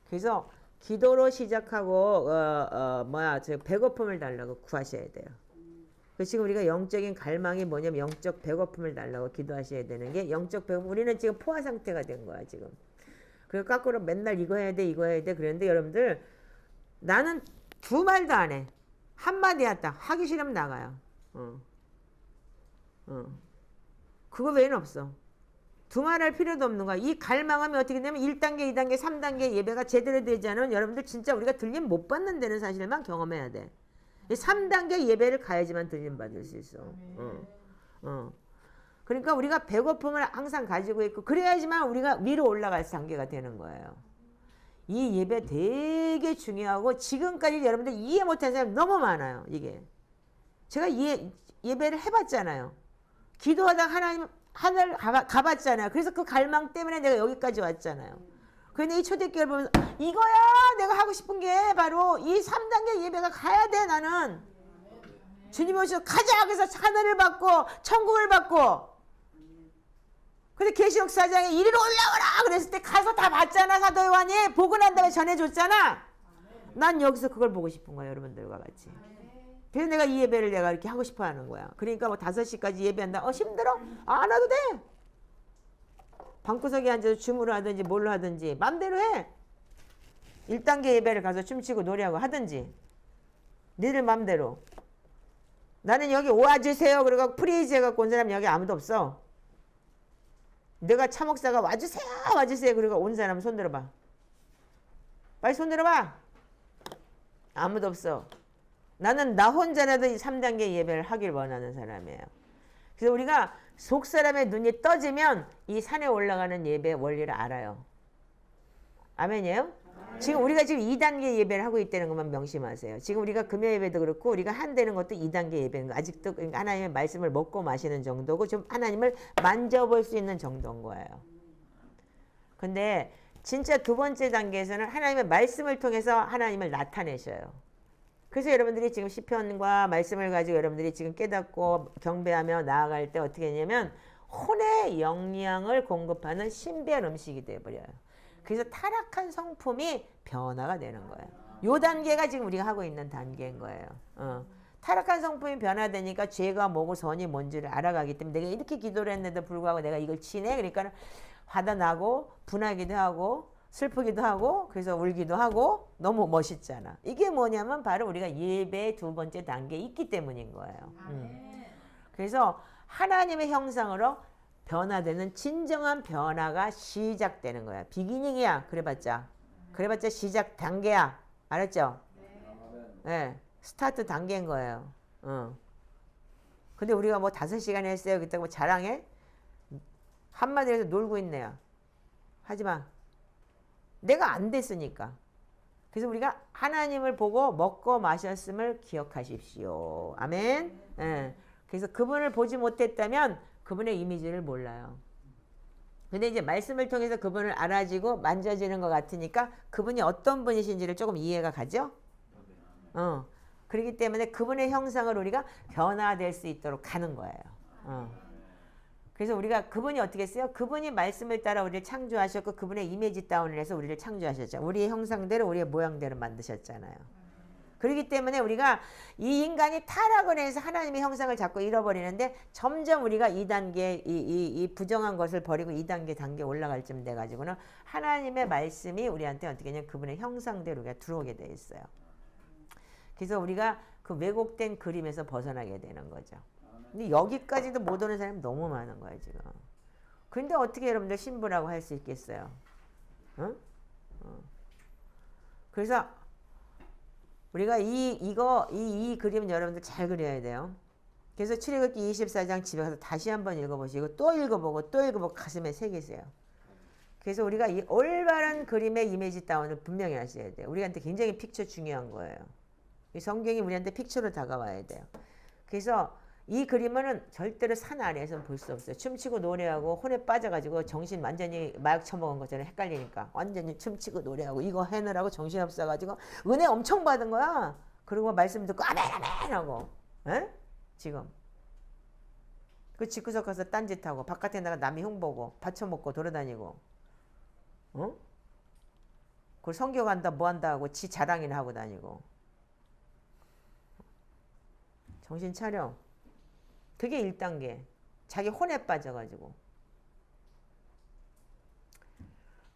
그래서 기도로 시작하고 배고픔을 달라고 구하셔야 돼요. 지금 우리가 영적인 갈망이 뭐냐면 영적 배고픔을 달라고 기도하셔야 되는 게 영적 배고픔. 우리는 지금 포화 상태가 된 거야 지금. 그리고 거꾸로 맨날 이거 해야 돼 그랬는데 여러분들 나는 두 말도 안 해. 한마디 했다. 하기 싫으면 나가요. 그거 외에는 없어. 두 말 할 필요도 없는 거야. 이 갈망하면 어떻게 되냐면 1단계, 2단계, 3단계 예배가 제대로 되지 않으면 여러분들 진짜 우리가 들림 못 받는 데는 사실만 경험해야 돼. 3단계 예배를 가야지만 들림 받을 수 있어. 그러니까 우리가 배고픔을 항상 가지고 있고 그래야지만 우리가 위로 올라갈 단계가 되는 거예요. 이 예배 되게 중요하고 지금까지 여러분들 이해 못한 사람이 너무 많아요. 이게 제가 예배를 해봤잖아요. 기도하다 하늘 가봤잖아요. 그래서 그 갈망 때문에 내가 여기까지 왔잖아요. 그런데 이 초대교회를 보면서 이거야 내가 하고 싶은 게 바로 이 3단계 예배가 가야 돼. 나는 주님 오셔서 가자. 그래서 하늘을 받고 천국을 받고 근데 계시록 4장에 이리로 올라오라 그랬을 때 가서 다 봤잖아. 사도 요한이 보고 난 다음에 전해줬잖아. 난 여기서 그걸 보고 싶은 거야. 여러분들과 같이. 그래서 내가 이 예배를 내가 이렇게 하고 싶어 하는 거야. 그러니까 5시까지 예배한다. 힘들어? 안 와도 돼. 방구석에 앉아서 줌으로 하든지 뭘로 하든지 맘대로 해. 1단계 예배를 가서 춤추고 노래하고 하든지 니들 맘대로. 나는 여기 와주세요 그러고 프리즈 해갖고 온 사람 여기 아무도 없어. 내가 차목사가 와주세요 와주세요 그러고 온 사람 손 들어봐. 빨리 손 들어봐. 아무도 없어. 나는 나 혼자라도 이 3단계 예배를 하길 원하는 사람이에요. 그래서 우리가 속 사람의 눈이 떠지면 이 산에 올라가는 예배 원리를 알아요. 아멘이에요? 지금 우리가 지금 2단계 예배를 하고 있다는 것만 명심하세요. 지금 우리가 금요 예배도 그렇고 우리가 한다는 것도 2단계 예배인 거. 아직도 하나님의 말씀을 먹고 마시는 정도고 좀 하나님을 만져볼 수 있는 정도인 거예요. 근데 진짜 두 번째 단계에서는 하나님의 말씀을 통해서 하나님을 나타내셔요. 그래서 여러분들이 지금 시편과 말씀을 가지고 여러분들이 지금 깨닫고 경배하며 나아갈 때 어떻게 했냐면 혼의 영양을 공급하는 신비한 음식이 되어버려요. 그래서 타락한 성품이 변화가 되는 거예요. 요 단계가 지금 우리가 하고 있는 단계인 거예요. 타락한 성품이 변화되니까 죄가 뭐고 선이 뭔지를 알아가기 때문에 내가 이렇게 기도를 했는데도 불구하고 내가 이걸 치네? 그러니까 화가 나고 분하기도 하고 슬프기도 하고 그래서 울기도 하고 너무 멋있잖아. 이게 뭐냐면 바로 우리가 예배의 두 번째 단계에 있기 때문인 거예요. 그래서 하나님의 형상으로 변화되는 진정한 변화가 시작되는 거야. 비기닝이야. 그래봤자 시작 단계야. 알았죠? 네. 스타트 단계인 거예요. 근데 우리가 뭐 5시간 했어요. 그때 뭐 자랑해? 한마디로 해서 놀고 있네요. 하지마. 내가 안 됐으니까. 그래서 우리가 하나님을 보고 먹고 마셨음을 기억하십시오. 아멘. 네. 그래서 그분을 보지 못했다면 그분의 이미지를 몰라요. 근데 이제 말씀을 통해서 그분을 알아지고 만져지는 것 같으니까 그분이 어떤 분이신지를 조금 이해가 가죠? 그렇기 때문에 그분의 형상을 우리가 변화될 수 있도록 가는 거예요. 그래서 우리가 그분이 어떻게 했어요? 그분이 말씀을 따라 우리를 창조하셨고 그분의 이미지 다운을 해서 우리를 창조하셨죠. 우리의 형상대로 우리의 모양대로 만드셨잖아요. 그렇기 때문에 우리가 이 인간이 타락을 해서 하나님의 형상을 자꾸 잃어버리는데 점점 우리가 2단계 이 부정한 것을 버리고 2단계 단계 올라갈 쯤 돼가지고는 하나님의 말씀이 우리한테 어떻게 하냐면 그분의 형상대로 우리가 들어오게 돼 있어요. 그래서 우리가 그 왜곡된 그림에서 벗어나게 되는 거죠. 근데 여기까지도 못 오는 사람이 너무 많은 거예요 지금. 근데 어떻게 여러분들 신부라고 할 수 있겠어요? 그래서 우리가 이 그림은 여러분들 잘 그려야 돼요. 그래서 출애굽기 24장 집에 가서 다시 한번 읽어보시고 또 읽어보고 가슴에 새기세요. 그래서 우리가 이 올바른 그림의 이미지 다운을 분명히 하셔야 돼요. 우리한테 굉장히 픽처 중요한 거예요. 이 성경이 우리한테 픽처로 다가와야 돼요. 그래서 이 그림은 절대로 산 아래에서는 볼 수 없어요. 춤추고 노래하고 혼에 빠져가지고 정신 완전히 마약 처먹은 것처럼 헷갈리니까 완전히 춤추고 노래하고 이거 해느라고 정신없어가지고 은혜 엄청 받은 거야. 그리고 말씀 듣고 아멘 아멘 하고 에? 지금 그 집구석 가서 딴짓하고 바깥에 나가 남이 흉보고 받쳐먹고 돌아다니고 그걸 성경한다 뭐한다 하고 지 자랑이나 하고 다니고 정신 차려. 그게 1단계. 자기 혼에 빠져가지고.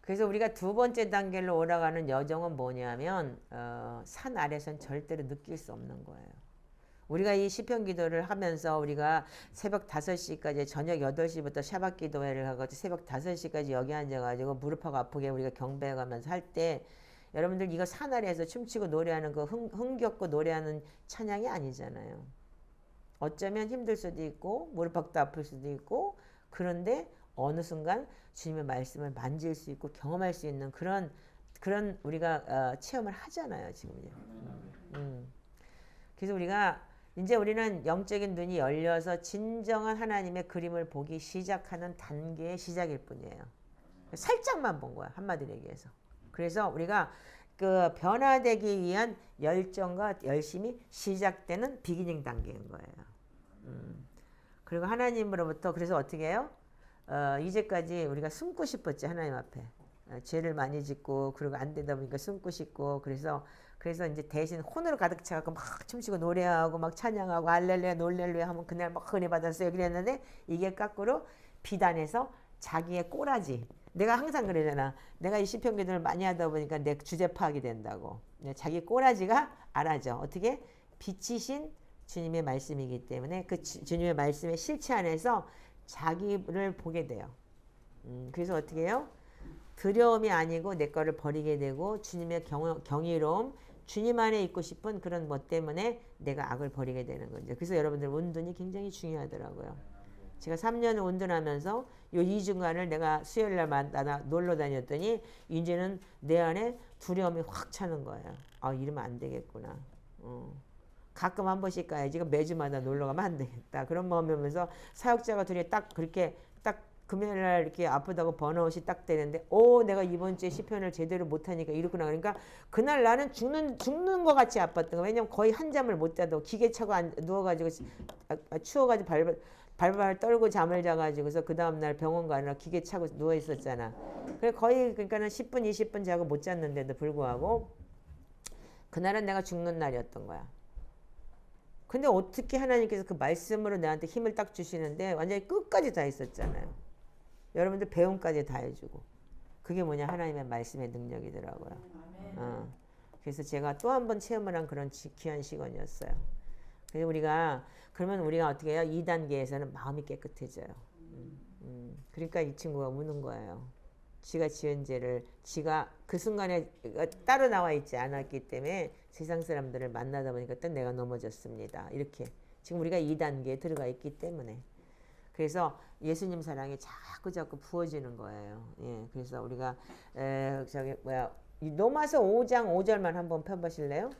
그래서 우리가 두 번째 단계로 올라가는 여정은 뭐냐면 산 아래선 절대로 느낄 수 없는 거예요. 우리가 이 시편 기도를 하면서 우리가 새벽 5시까지 저녁 8시부터 샤bat 기도회를 하고 새벽 5시까지 여기 앉아가지고 무릎하고 아프게 우리가 경배해가면서 할 때 여러분들 이거 산 아래에서 춤추고 노래하는 거 흥겹고 노래하는 찬양이 아니잖아요. 어쩌면 힘들 수도 있고 무릎팍도 아플 수도 있고 그런데 어느 순간 주님의 말씀을 만질 수 있고 경험할 수 있는 그런 우리가 체험을 하잖아요 지금. 그래서 우리는 영적인 눈이 열려서 진정한 하나님의 그림을 보기 시작하는 단계의 시작일 뿐이에요. 살짝만 본 거야 한마디로 얘기해서. 그래서 우리가 그 변화되기 위한 열정과 열심이 시작되는 비기닝 단계인 거예요. 그리고 하나님으로부터 그래서 어떻게 해요? 이제까지 우리가 숨고 싶었지 하나님 앞에. 죄를 많이 짓고 그리고 안 되다 보니까 숨고 싶고 그래서 이제 대신 혼으로 가득 차갖고 막 춤추고 노래하고 막 찬양하고 할렐루야 놀렐루야 하면 그날 막 은혜 받았어요 그랬는데 이게 거꾸로 비단해서 자기의 꼬라지 내가 항상 그러잖아. 내가 이 시편 기도를 많이 하다 보니까 내 주제 파악이 된다고. 자기 꼬라지가 알아져. 어떻게? 빛이신 주님의 말씀이기 때문에 그 주님의 말씀의 실체 안에서 자기를 보게 돼요. 그래서 어떻게 해요? 두려움이 아니고 내 거를 버리게 되고 주님의 경이로움, 주님 안에 있고 싶은 그런 것 때문에 내가 악을 버리게 되는 거죠. 그래서 여러분들 운동이 굉장히 중요하더라고요. 제가 3년을 운동하면서 요 2주간을 내가 수요일날 만나 놀러 다녔더니 이제는 내 안에 두려움이 확 차는 거예요. 아, 이러면 안 되겠구나. 가끔 한 번씩 가야지. 매주마다 놀러 가면 안 되겠다. 그런 마음이면서 사역자가 둘이 딱 그렇게 딱 금요일날 이렇게 아프다고 번아웃이 딱 되는데 내가 이번 주에 시편을 제대로 못하니까 이렇구나. 그러니까 그날 나는 죽는 것 같이 아팠던 거야. 왜냐면 거의 한 잠을 못 자도 기계 차고 누워가지고 추워가지고 발발 떨고 잠을 자가지고서 그 다음날 병원 가느라 기계 차고 누워 있었잖아. 그러니까는 10분 20분 자고 못 잤는데도 불구하고 그날은 내가 죽는 날이었던 거야. 근데 어떻게 하나님께서 그 말씀으로 나한테 힘을 딱 주시는데 완전히 끝까지 다 했었잖아요. 여러분들 배움까지 다 해주고. 그게 뭐냐? 하나님의 말씀의 능력이더라고요. 그래서 제가 또 한 번 체험을 한 그런 귀한 시간이었어요. 그래서 그러면 우리가 어떻게 해요? 2단계에서는 마음이 깨끗해져요. 그러니까 이 친구가 우는 거예요. 지가 지은 죄를 지가 그 순간에 따로 나와 있지 않았기 때문에 세상 사람들을 만나다 보니까 또 내가 넘어졌습니다. 이렇게 지금 우리가 2단계에 들어가 있기 때문에 그래서 예수님 사랑이 자꾸 부어지는 거예요. 예, 그래서 우리가 로마서 5장 5절만 한번 펴보실래요?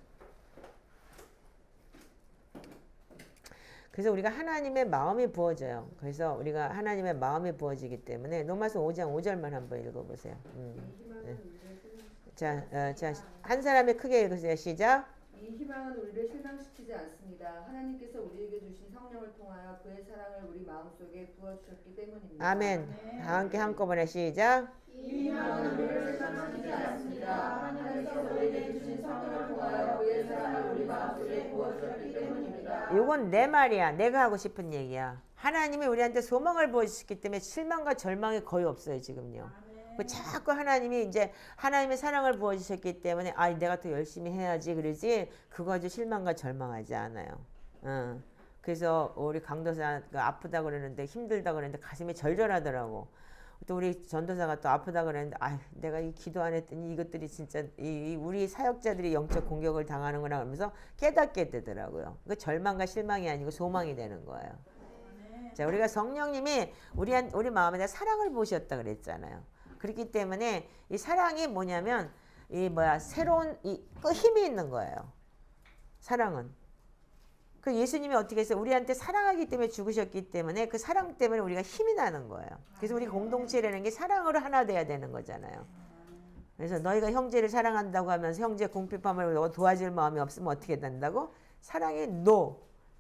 그래서 우리가 하나님의 마음이 부어져요. 그래서 우리가 하나님의 마음이 부어지기 때문에 로마서 5장 5절만 한번 읽어보세요. 네. 자, 한 사람이 크게 읽으세요. 시작. 이 희망은 우리를 실망시키지 않습니다. 하나님께서 우리에게 주신 성령을 통하여 그의 사랑을 우리 마음속에 부어주셨기 때문입니다. 아멘. 다 함께 한꺼번에 시작. 이 희망은 우리를 실망시키지 않습니다. 하나님께서 우리에게 주신 성령을 통하여 그의 사랑을 우리 마음속에 부어주셨기 때문입니다. 이건 내 말이야. 내가 하고 싶은 얘기야. 하나님이 우리한테 소망을 부어주셨기 때문에 실망과 절망이 거의 없어요. 지금요. 자꾸 하나님이 이제 하나님의 사랑을 부어주셨기 때문에 내가 더 열심히 해야지 그러지 그거 가지고 실망과 절망하지 않아요. 그래서 우리 강도사가 아프다 그러는데 힘들다 그러는데 가슴이 절절하더라고. 또 우리 전도사가 또 아프다 그러는데 내가 이 기도 안 했더니 이것들이 진짜 우리 사역자들이 영적 공격을 당하는구나 하면서 깨닫게 되더라고요. 그 절망과 실망이 아니고 소망이 되는 거예요. 자, 우리가 성령님이 우리 마음에다 사랑을 부으셨다 그랬잖아요. 그렇기 때문에 이 사랑이 뭐냐면 새로운 그 힘이 있는 거예요. 사랑은. 그 예수님이 어떻게 했어요? 우리한테 사랑하기 때문에 죽으셨기 때문에 그 사랑 때문에 우리가 힘이 나는 거예요. 그래서 우리 공동체라는 게 사랑으로 하나 돼야 되는 거잖아요. 그래서 너희가 형제를 사랑한다고 하면서 형제 궁핍함을 도와줄 마음이 없으면 어떻게 된다고? 사랑이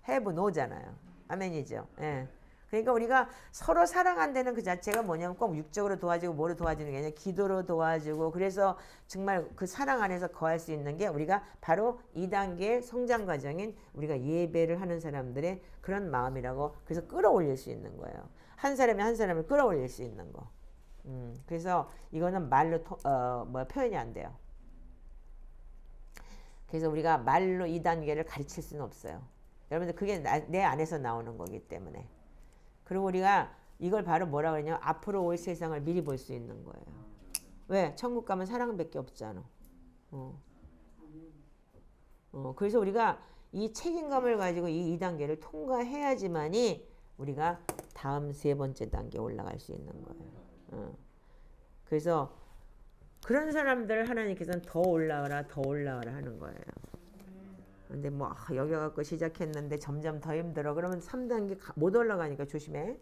have no잖아요. 아멘이죠. 예. 그러니까 우리가 서로 사랑한다는 그 자체가 뭐냐면 꼭 육적으로 도와주고 뭐로 도와주는 게 아니라 기도로 도와주고 그래서 정말 그 사랑 안에서 거할 수 있는 게 우리가 바로 2단계의 성장 과정인 우리가 예배를 하는 사람들의 그런 마음이라고 그래서 끌어올릴 수 있는 거예요. 한 사람이 한 사람을 끌어올릴 수 있는 거. 그래서 이거는 말로 표현이 안 돼요. 그래서 우리가 말로 2단계를 가르칠 수는 없어요. 여러분들 그게 내 안에서 나오는 거기 때문에. 그리고 우리가 이걸 바로 뭐라 그러냐면 앞으로 올 세상을 미리 볼 수 있는 거예요. 왜? 천국 가면 사랑밖에 없잖아. 그래서 우리가 이 책임감을 가지고 이 2단계를 통과해야지만이 우리가 다음 3번째 단계에 올라갈 수 있는 거예요. 그래서 그런 사람들을 하나님께서는 더 올라가라 하는 거예요. 근데 여기 갖고 시작했는데 점점 더 힘들어. 그러면 3단계 못 올라가니까 조심해.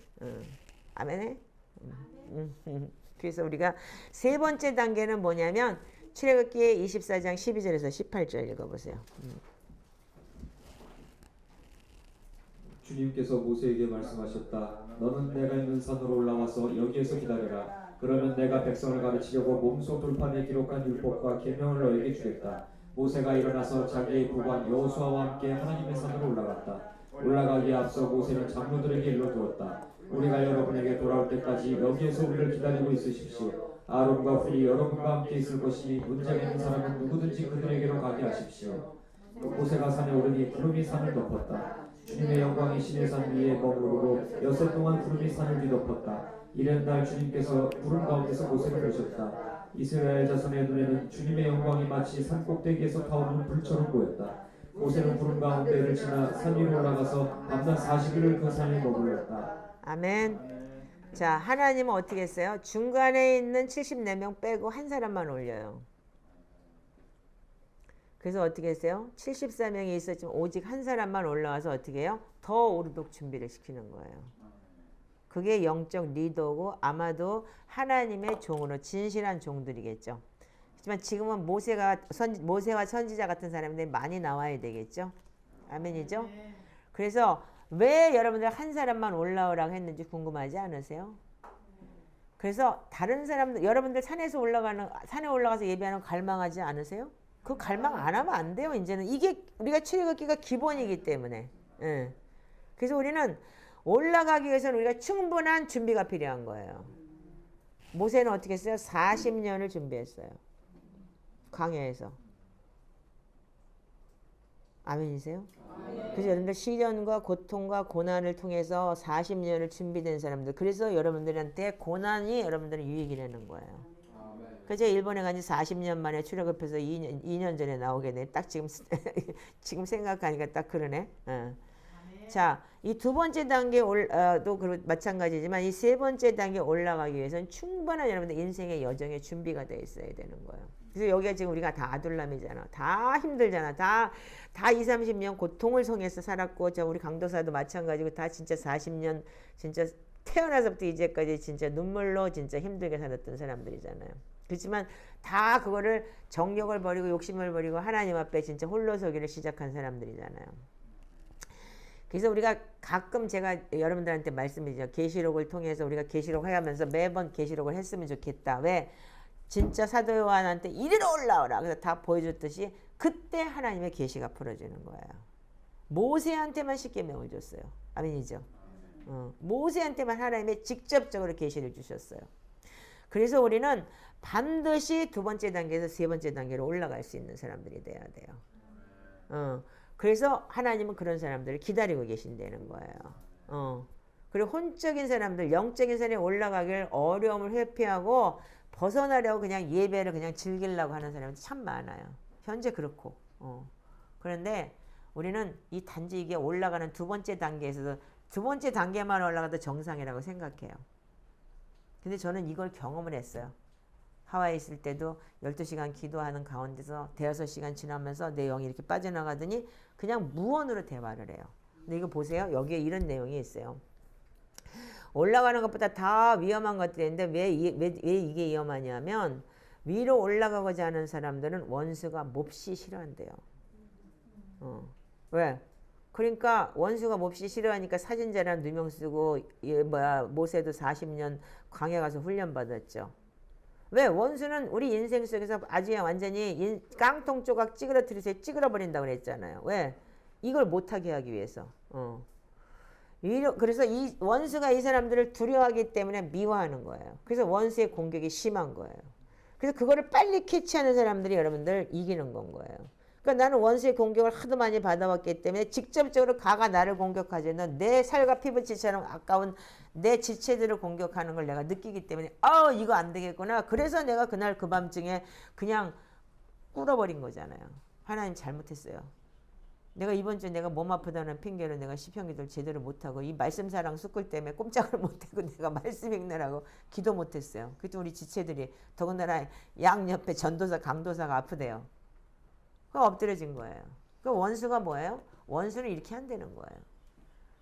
아멘해? 그래서 우리가 3번째 단계는 뭐냐면 출애굽기 24장 12절에서 18절 읽어보세요. 주님께서 모세에게 말씀하셨다. 너는 내가 있는 산으로 올라와서 여기에서 기다려라. 그러면 내가 백성을 가르치려고 몸소 돌판에 기록한 율법과 계명을 너에게 주겠다. 모세가 일어나서 자기의 부관 여호수아와 함께 하나님의 산으로 올라갔다. 올라가기에 앞서 모세는 장로들에게 일러두었다. 우리가 여러분에게 돌아올 때까지 여기에서 우리를 기다리고 있으십시오. 아론과 훌이 여러분과 함께 있을 것이니 문제 있는 사람은 누구든지 그들에게로 가게 하십시오. 모세가 산에 오르니 구름이 산을 덮었다. 주님의 영광이 시내 산 위에 머무르고 여섯 동안 구름이 산을 뒤덮었다. 이른 날 주님께서 구름 가운데서 모세를 보셨다. 이스라엘 자손의 눈에는 주님의 영광이 마치 산 꼭대기에서 타오르는 불처럼 보였다. 모세는 구름 가운데를 지나 산 위로 올라가서 밤낮 40일을 그 산에 머물렀다. 아멘. 자, 하나님은 어떻게 했어요? 중간에 있는 74명 빼고 한 사람만 올려요. 그래서 어떻게 했어요? 74명이 있었지만 오직 한 사람만 올라와서 어떻게 해요? 더 오르도록 준비를 시키는 거예요. 그게 영적 리더고 아마도 하나님의 종으로 진실한 종들이겠죠. 하지만 지금은 모세와 선지자 같은 사람들이 많이 나와야 되겠죠. 아멘이죠. 그래서 왜 여러분들 한 사람만 올라오라고 했는지 궁금하지 않으세요? 그래서 다른 사람들, 여러분들 산에 올라가서 예배하는 거 갈망하지 않으세요? 그 갈망 안 하면 안 돼요. 이제는 이게 우리가 출애굽기가 기본이기 때문에. 예. 그래서 우리는 올라가기 위해서는 우리가 충분한 준비가 필요한 거예요. 모세는 어떻게 했어요? 40년을 준비했어요. 광야에서. 아멘이세요? 그래서 여러분들 시련과 고통과 고난을 통해서 40년을 준비된 사람들. 그래서 여러분들한테 고난이 여러분들은 유익이라는 거예요. 그래서 일본에 간지 40년 만에 출애굽해서 2년 전에 나오게 돼. 딱 지금 생각하니까 딱 그러네. 자, 이 두 번째 단계도 마찬가지지만 이 세 번째 단계 올라가기 위해서는 충분한 여러분들 인생의 여정의 준비가 돼 있어야 되는 거예요. 그래서 여기가 지금 우리가 다 아둘람이잖아. 다 힘들잖아. 다 20, 30년 고통을 통해서 살았고, 우리 강도사도 마찬가지고 다 진짜 40년 진짜 태어나서부터 이제까지 진짜 눈물로 진짜 힘들게 살았던 사람들이잖아요. 그렇지만 다 그거를 정욕을 버리고 욕심을 버리고 하나님 앞에 진짜 홀로 서기를 시작한 사람들이잖아요. 그래서 우리가 가끔 제가 여러분들한테 말씀드리죠. 계시록을 통해서 우리가 계시록 해가면서 매번 계시록을 했으면 좋겠다. 왜? 진짜 사도 요한한테 이리로 올라오라. 그래서 다 보여줬듯이 그때 하나님의 계시가 풀어지는 거예요. 모세한테만 십계명을 줬어요. 아멘이죠. 모세한테만 하나님의 직접적으로 계시를 주셨어요. 그래서 우리는 반드시 두 번째 단계에서 세 번째 단계로 올라갈 수 있는 사람들이 돼야 돼요. 그래서 하나님은 그런 사람들을 기다리고 계신다는 거예요. 그리고 혼적인 사람들, 영적인 사람이 올라가길 어려움을 회피하고 벗어나려고 그냥 예배를 그냥 즐기려고 하는 사람이 참 많아요. 현재 그렇고. 그런데 우리는 이 단지 이게 올라가는 두 번째 단계에서도 두 번째 단계만 올라가도 정상이라고 생각해요. 근데 저는 이걸 경험을 했어요. 하와이에 있을 때도 12시간 기도하는 가운데서 대여섯 시간 지나면서 내 영이 이렇게 빠져나가더니 그냥 무언으로 대화를 해요. 근데 이거 보세요. 여기에 이런 내용이 있어요. 올라가는 것보다 다 위험한 것들인데 왜 이게 위험하냐면 위로 올라가고자 하는 사람들은 원수가 몹시 싫어한대요. 왜? 그러니까 원수가 몹시 싫어하니까 사진자란 누명 쓰고 모세도 40년 광야 가서 훈련 받았죠. 왜? 원수는 우리 인생 속에서 아주 완전히 깡통 조각 찌그러 버린다고 그랬잖아요. 왜? 이걸 못하게 하기 위해서. 그래서 이 원수가 이 사람들을 두려워하기 때문에 미워하는 거예요. 그래서 원수의 공격이 심한 거예요. 그래서 그거를 빨리 캐치하는 사람들이 여러분들 이기는 건 거예요. 그러니까 나는 원수의 공격을 하도 많이 받아왔기 때문에 직접적으로 가가 나를 공격하지는 내 살과 피부치처럼 아까운 내 지체들을 공격하는 걸 내가 느끼기 때문에 이거 안 되겠구나. 그래서 내가 그날 그 밤중에 그냥 꿇어버린 거잖아요. 하나님 잘못했어요. 내가 이번 주에 내가 몸 아프다는 핑계로 내가 시편기도를 제대로 못하고 이 말씀사랑 숫글 때문에 꼼짝을 못하고 내가 말씀 읽느라고 기도 못했어요. 그때 우리 지체들이 더군다나 양옆에 전도사 강도사가 아프대요. 그거 엎드려진 거예요. 그 원수가 뭐예요? 원수는 이렇게 한다는 거예요.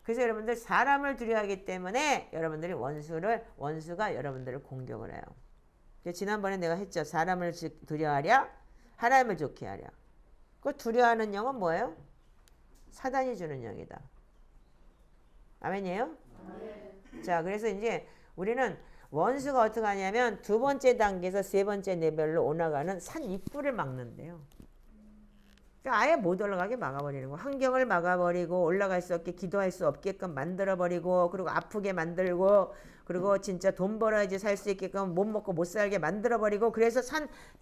그래서 여러분들 사람을 두려워하기 때문에 여러분들이 원수가 여러분들을 공격을 해요. 지난번에 내가 했죠. 사람을 두려워하랴 하나님을 좋게 하랴. 그 두려워하는 영은 뭐예요? 사단이 주는 영이다. 아멘이에요? 자, 그래서 이제 우리는 원수가 어떻게 하냐면 두 번째 단계에서 세 번째 레벨로 올라가는 산 입구를 막는데요. 그러니까 아예 못 올라가게 막아버리는 거. 환경을 막아버리고 올라갈 수 없게 기도할 수 없게끔 만들어버리고 그리고 아프게 만들고 그리고 진짜 돈 벌어야지 살 수 있게끔 못 먹고 못 살게 만들어버리고 그래서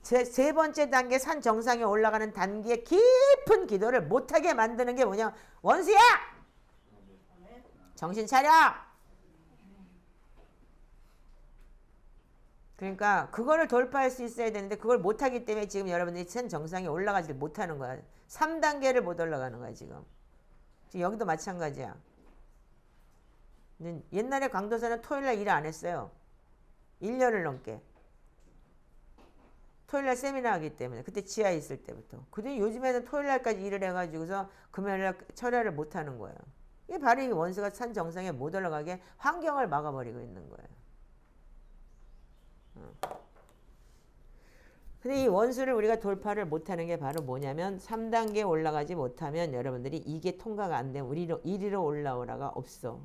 세 번째 단계 산 정상에 올라가는 단계의 깊은 기도를 못하게 만드는 게 뭐냐? 원수야! 정신 차려! 그러니까 그거를 돌파할 수 있어야 되는데 그걸 못하기 때문에 지금 여러분들이 산 정상에 올라가지 못하는 거야. 3단계를 못 올라가는 거야 지금. 지금 여기도 마찬가지야. 옛날에 강도사는 토요일날 일 안 했어요. 1년을 넘게. 토요일날 세미나 하기 때문에. 그때 지하에 있을 때부터. 근데 요즘에는 토요일날까지 일을 해가지고서 금요일날 철야를 못하는 거예요. 이게 바로 이 원수가 산 정상에 못 올라가게 환경을 막아버리고 있는 거예요. 근데 이 원수를 우리가 돌파를 못하는 게 바로 뭐냐면 3단계 올라가지 못하면 여러분들이 이게 통과가 안 되면 우리로 1위로 올라오라가 없어.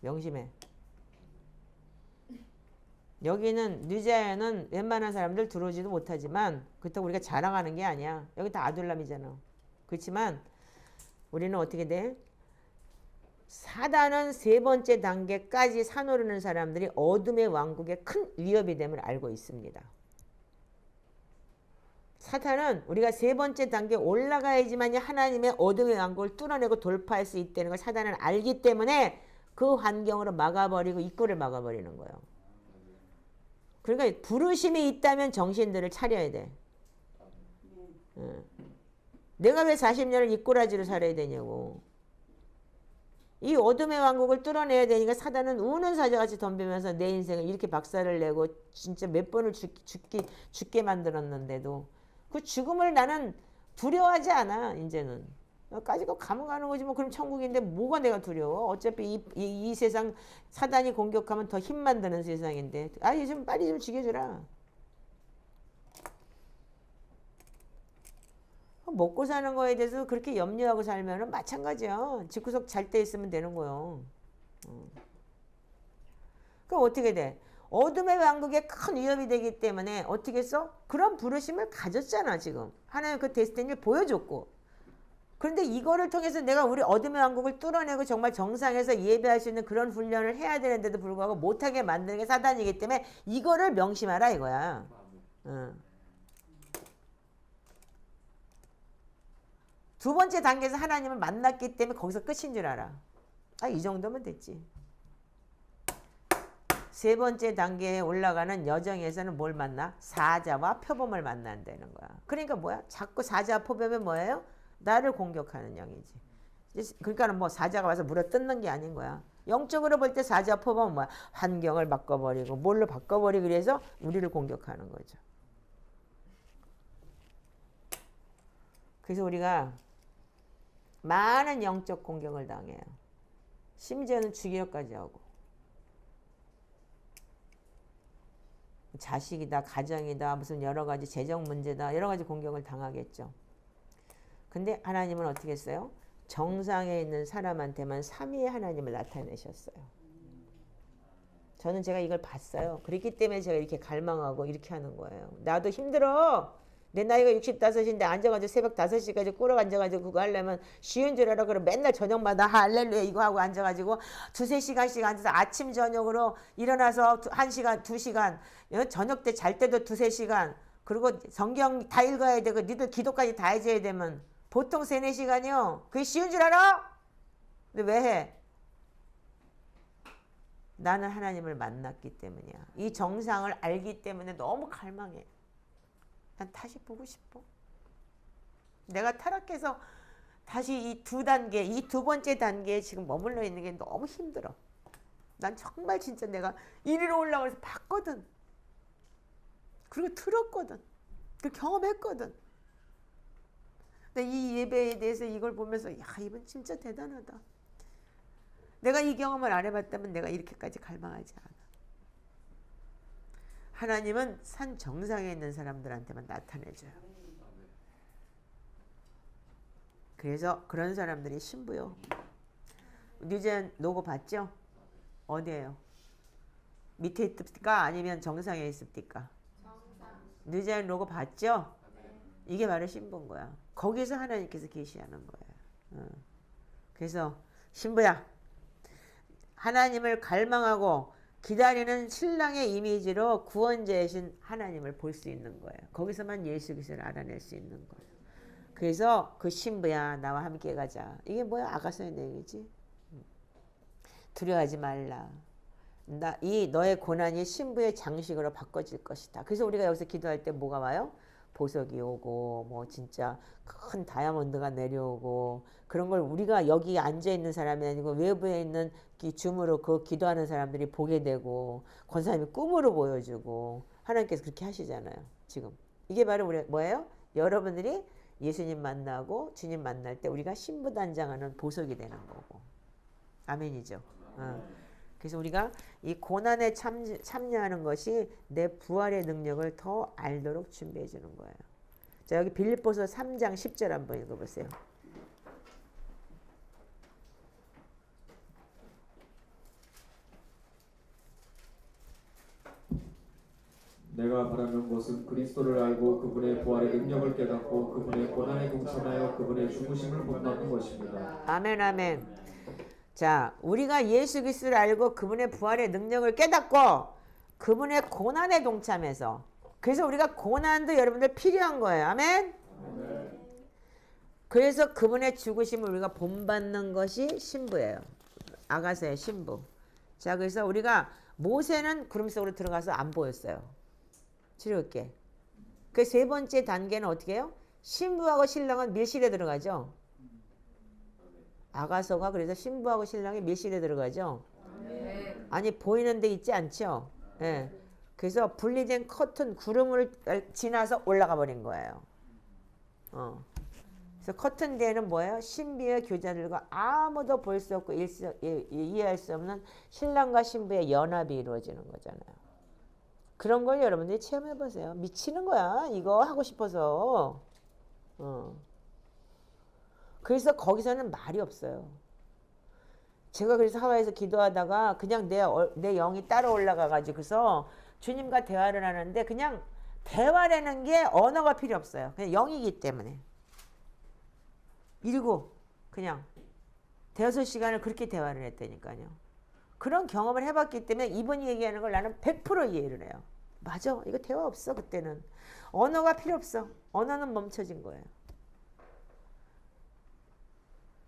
명심해. 여기는 뉴자야는 웬만한 사람들 들어오지도 못하지만 그렇다고 우리가 자랑하는 게 아니야. 여기 다 아둘람이잖아. 그렇지만 우리는 어떻게 돼? 사단은 세 번째 단계까지 사노르는 사람들이 어둠의 왕국에 큰 위협이 됨을 알고 있습니다. 사탄은 우리가 세 번째 단계에 올라가야지만 하나님의 어둠의 왕국을 뚫어내고 돌파할 수 있다는 걸 사단은 알기 때문에 그 환경으로 막아버리고 입구를 막아버리는 거예요. 그러니까 부르심이 있다면 정신들을 차려야 돼. 내가 왜 40년을 이 꼬라지로 살아야 되냐고. 이 어둠의 왕국을 뚫어내야 되니까 사단은 우는 사자같이 덤비면서 내 인생을 이렇게 박살을 내고 진짜 몇 번을 죽게 만들었는데도 그 죽음을 나는 두려워하지 않아. 이제는 까지고 가면 가는 거지 뭐. 그럼 천국인데 뭐가 내가 두려워. 어차피 이 세상 사단이 공격하면 더 힘만 드는 세상인데 좀 빨리 좀 죽여주라. 먹고 사는 거에 대해서 그렇게 염려하고 살면은 마찬가지야. 집구석 잘 때 있으면 되는 거요. 그럼 어떻게 돼? 어둠의 왕국에 큰 위협이 되기 때문에 어떻게 했어? 그런 부르심을 가졌잖아 지금. 하나님 그 데스티니를 보여줬고. 그런데 이거를 통해서 내가 우리 어둠의 왕국을 뚫어내고 정말 정상에서 예배할 수 있는 그런 훈련을 해야 되는데도 불구하고 못하게 만드는 게 사단이기 때문에 이거를 명심하라 이거야. 두 번째 단계에서 하나님을 만났기 때문에 거기서 끝인 줄 알아. 이 정도면 됐지. 세 번째 단계에 올라가는 여정에서는 뭘 만나? 사자와 표범을 만난다는 거야. 그러니까 뭐야? 자꾸 사자와 표범은 뭐예요? 나를 공격하는 영이지. 그러니까 뭐 사자가 와서 물어 뜯는 게 아닌 거야. 영적으로 볼 때 사자와 표범은 뭐야? 환경을 바꿔버리고 뭘로 바꿔버리고 그래서 우리를 공격하는 거죠. 그래서 우리가 많은 영적 공격을 당해요. 심지어는 죽이려까지 하고. 자식이다, 가정이다, 무슨 여러 가지 재정 문제다, 여러 가지 공격을 당하겠죠. 근데 하나님은 어떻게 했어요? 정상에 있는 사람한테만 삼위의 하나님을 나타내셨어요. 저는 제가 이걸 봤어요. 그렇기 때문에 제가 이렇게 갈망하고 이렇게 하는 거예요. 나도 힘들어. 내 나이가 65인데 앉아가지고 새벽 5시까지 꾸러 앉아가지고 그거 하려면 쉬운 줄 알아. 그럼 맨날 저녁마다 할렐루야 이거 하고 앉아가지고 2-3시간씩 앉아서 아침 저녁으로 일어나서 1시간 2시간 저녁 때 잘 때도 2-3시간 그리고 성경 다 읽어야 되고 니들 기도까지 다 해줘야 되면 보통 3-4시간이요. 그게 쉬운 줄 알아? 근데 왜 해? 나는 하나님을 만났기 때문이야. 이 정상을 알기 때문에 너무 갈망해. 난 다시 보고 싶어. 내가 타락해서 다시 이 두 단계, 이 두 번째 단계에 지금 머물러 있는 게 너무 힘들어. 난 정말 진짜 내가 이리로 올라가서 봤거든. 그리고 들었거든. 그 경험했거든. 근데 이 예배에 대해서 이걸 보면서 이분 진짜 대단하다. 내가 이 경험을 안 해봤다면 내가 이렇게까지 갈망하지 않아. 하나님은 산 정상에 있는 사람들한테만 나타내줘요. 그래서 그런 사람들이 신부요. 뉴젠 로고 봤죠? 어디에요? 밑에 있습니까? 아니면 정상에 있습니까? 뉴젠 로고 봤죠? 이게 바로 신부인 거야. 거기서 하나님께서 계시하는 거예요. 그래서 신부야, 하나님을 갈망하고 기다리는 신랑의 이미지로 구원자이신 하나님을 볼 수 있는 거예요. 거기서만 예수 그리스도를 알아낼 수 있는 거예요. 그래서 그 신부야, 나와 함께 가자. 이게 뭐야? 아가서의 내용이지. 두려워하지 말라. 너의 고난이 신부의 장식으로 바꿔질 것이다. 그래서 우리가 여기서 기도할 때 뭐가 와요? 보석이 오고 뭐 진짜 큰 다이아몬드가 내려오고 그런 걸 우리가 여기 앉아있는 사람이 아니고 외부에 있는 줌으로 그 기도하는 사람들이 보게 되고 권사님이 꿈으로 보여주고 하나님께서 그렇게 하시잖아요. 지금 이게 바로 우리 뭐예요? 여러분들이 예수님 만나고 주님 만날 때 우리가 신부단장하는 보석이 되는 거고. 아멘이죠. 그래서 우리가 이 고난에 참여하는 것이 내 부활의 능력을 더 알도록 준비해 주는 거예요. 자, 여기 빌립보서 3장 10절 한번 읽어보세요. 내가 바라는 것은 그리스도를 알고 그분의 부활의 능력을 깨닫고 그분의 고난에 동참하여 그분의 죽으심을 본받는 것입니다. 아멘 아멘. 자, 우리가 예수 그리스도를 알고 그분의 부활의 능력을 깨닫고 그분의 고난에 동참해서, 그래서 우리가 고난도 여러분들 필요한 거예요. 아멘. 그래서 그분의 죽으심을 우리가 본받는 것이 신부예요. 아가서의 신부. 자, 그래서 우리가 모세는 구름 속으로 들어가서 안 보였어요. 출애굽기. 그 세 번째 단계는 어떻게 해요? 신부하고 신랑은 밀실에 들어가죠. 아가서가 그래서 신부하고 신랑이 밀실에 들어가죠. 아니 보이는 데 있지 않죠. 예. 그래서 분리된 커튼 구름을 지나서 올라가 버린 거예요. 그래서 커튼 뒤에는 뭐예요? 신비의 교자들과 아무도 볼 수 없고 이해할 수 없는 신랑과 신부의 연합이 이루어지는 거잖아요. 그런 걸 여러분들이 체험해 보세요. 미치는 거야. 이거 하고 싶어서. 그래서 거기서는 말이 없어요. 제가 그래서 하와이에서 기도하다가 그냥 내 영이 따로 올라가가지고서 주님과 대화를 하는데 그냥 대화라는 게 언어가 필요 없어요. 그냥 영이기 때문에. 이러고 그냥 대여섯 시간을 그렇게 대화를 했다니까요. 그런 경험을 해봤기 때문에 이분이 얘기하는 걸 나는 100% 이해를 해요. 맞아. 이거 대화 없어 그때는. 언어가 필요 없어. 언어는 멈춰진 거예요.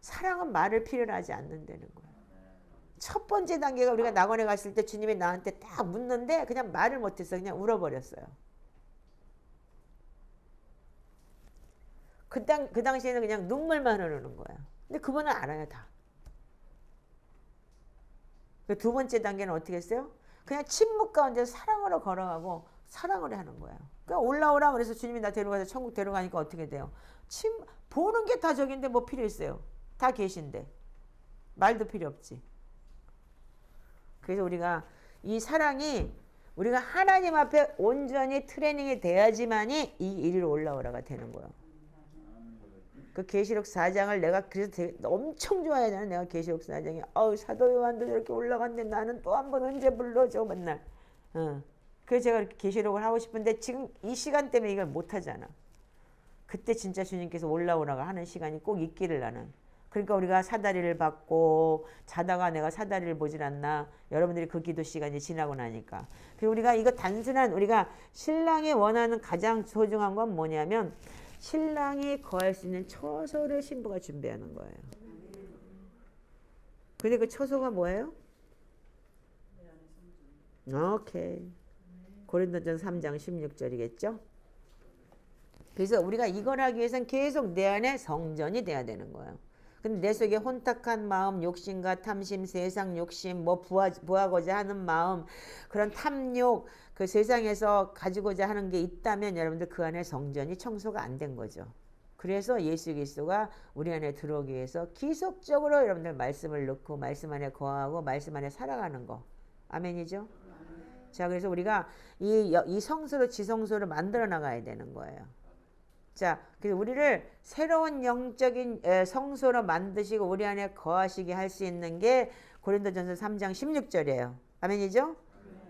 사랑은 말을 필요로 하지 않는다는 거예요. 첫 번째 단계가 우리가 낙원에 갔을 때 주님이 나한테 딱 묻는데 그냥 말을 못했어. 그냥 울어버렸어요. 그 당시에는 그냥 눈물만 흐르는 거야. 근데 그분은 알아요 다. 두 번째 단계는 어떻게 했어요? 그냥 침묵 가운데서 사랑으로 걸어가고 사랑을 하는 거예요. 그러니까 올라오라 그래서 주님이 나 데려가서 천국 데려가니까 어떻게 돼요? 보는 게 다 저긴데 뭐 필요 있어요? 다 계신데. 말도 필요 없지. 그래서 우리가 이 사랑이 우리가 하나님 앞에 온전히 트레이닝이 돼야지만이 이 이리로 올라오라가 되는 거예요. 그 계시록 4장을 내가 그래서 엄청 좋아해야 되는 내가 계시록 4장에 사도 요한도 저렇게 올라갔는데 나는 또 한 번 언제 불러줘 맨날. 그래서 제가 이렇게 계시록을 하고 싶은데 지금 이 시간 때문에 이걸 못 하잖아. 그때 진짜 주님께서 올라오라가 하는 시간이 꼭 있기를 나는. 그러니까 우리가 사다리를 받고 자다가 내가 사다리를 보질 않나. 여러분들이 그 기도 시간이 지나고 나니까. 그리고 우리가 이거 단순한 우리가 신랑이 원하는 가장 소중한 건 뭐냐면 신랑이 거할 수 있는 처소를 신부가 준비하는 거예요. 근데 그 처소가 뭐예요? 오케이. 고린도전서 3장 16절이겠죠? 그래서 우리가 이걸 하기 위해서는 계속 내 안에 성전이 돼야 되는 거예요. 근데 내 속에 혼탁한 마음, 욕심과 탐심, 세상 욕심, 뭐 부하고자 하는 마음, 그런 탐욕, 그 세상에서 가지고자 하는 게 있다면 여러분들 그 안에 성전이 청소가 안 된 거죠. 그래서 예수 그리스도가 우리 안에 들어오기 위해서 기속적으로 여러분들 말씀을 넣고 말씀 안에 거하고 말씀 안에 살아가는 거. 아멘이죠? 자, 그래서 우리가 이 성소로 지성소를 만들어 나가야 되는 거예요. 자, 그래서 우리를 새로운 영적인 성소로 만드시고 우리 안에 거하시게 할 수 있는 게 고린도전서 3장 16절이에요. 아멘이죠?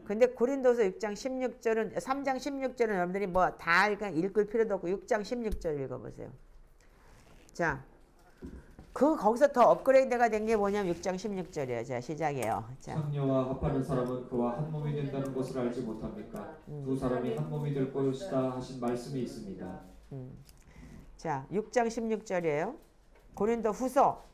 근데 고린도서 6장 16절은 3장 16절은 여러분들이 뭐 다 읽을 필요도 없고 6장 16절 읽어보세요. 자, 거기서 더 업그레이드가 된 게 뭐냐면 6장 16절이에요. 자, 시작해요. 자, 창녀와 합하는 사람은 그와 한 몸이 된다는 것을 알지 못합니까? 두 사람이 한 몸이 될 것이다 하신 말씀이 있습니다. 자, 6장 16절이에요. 고린도 후서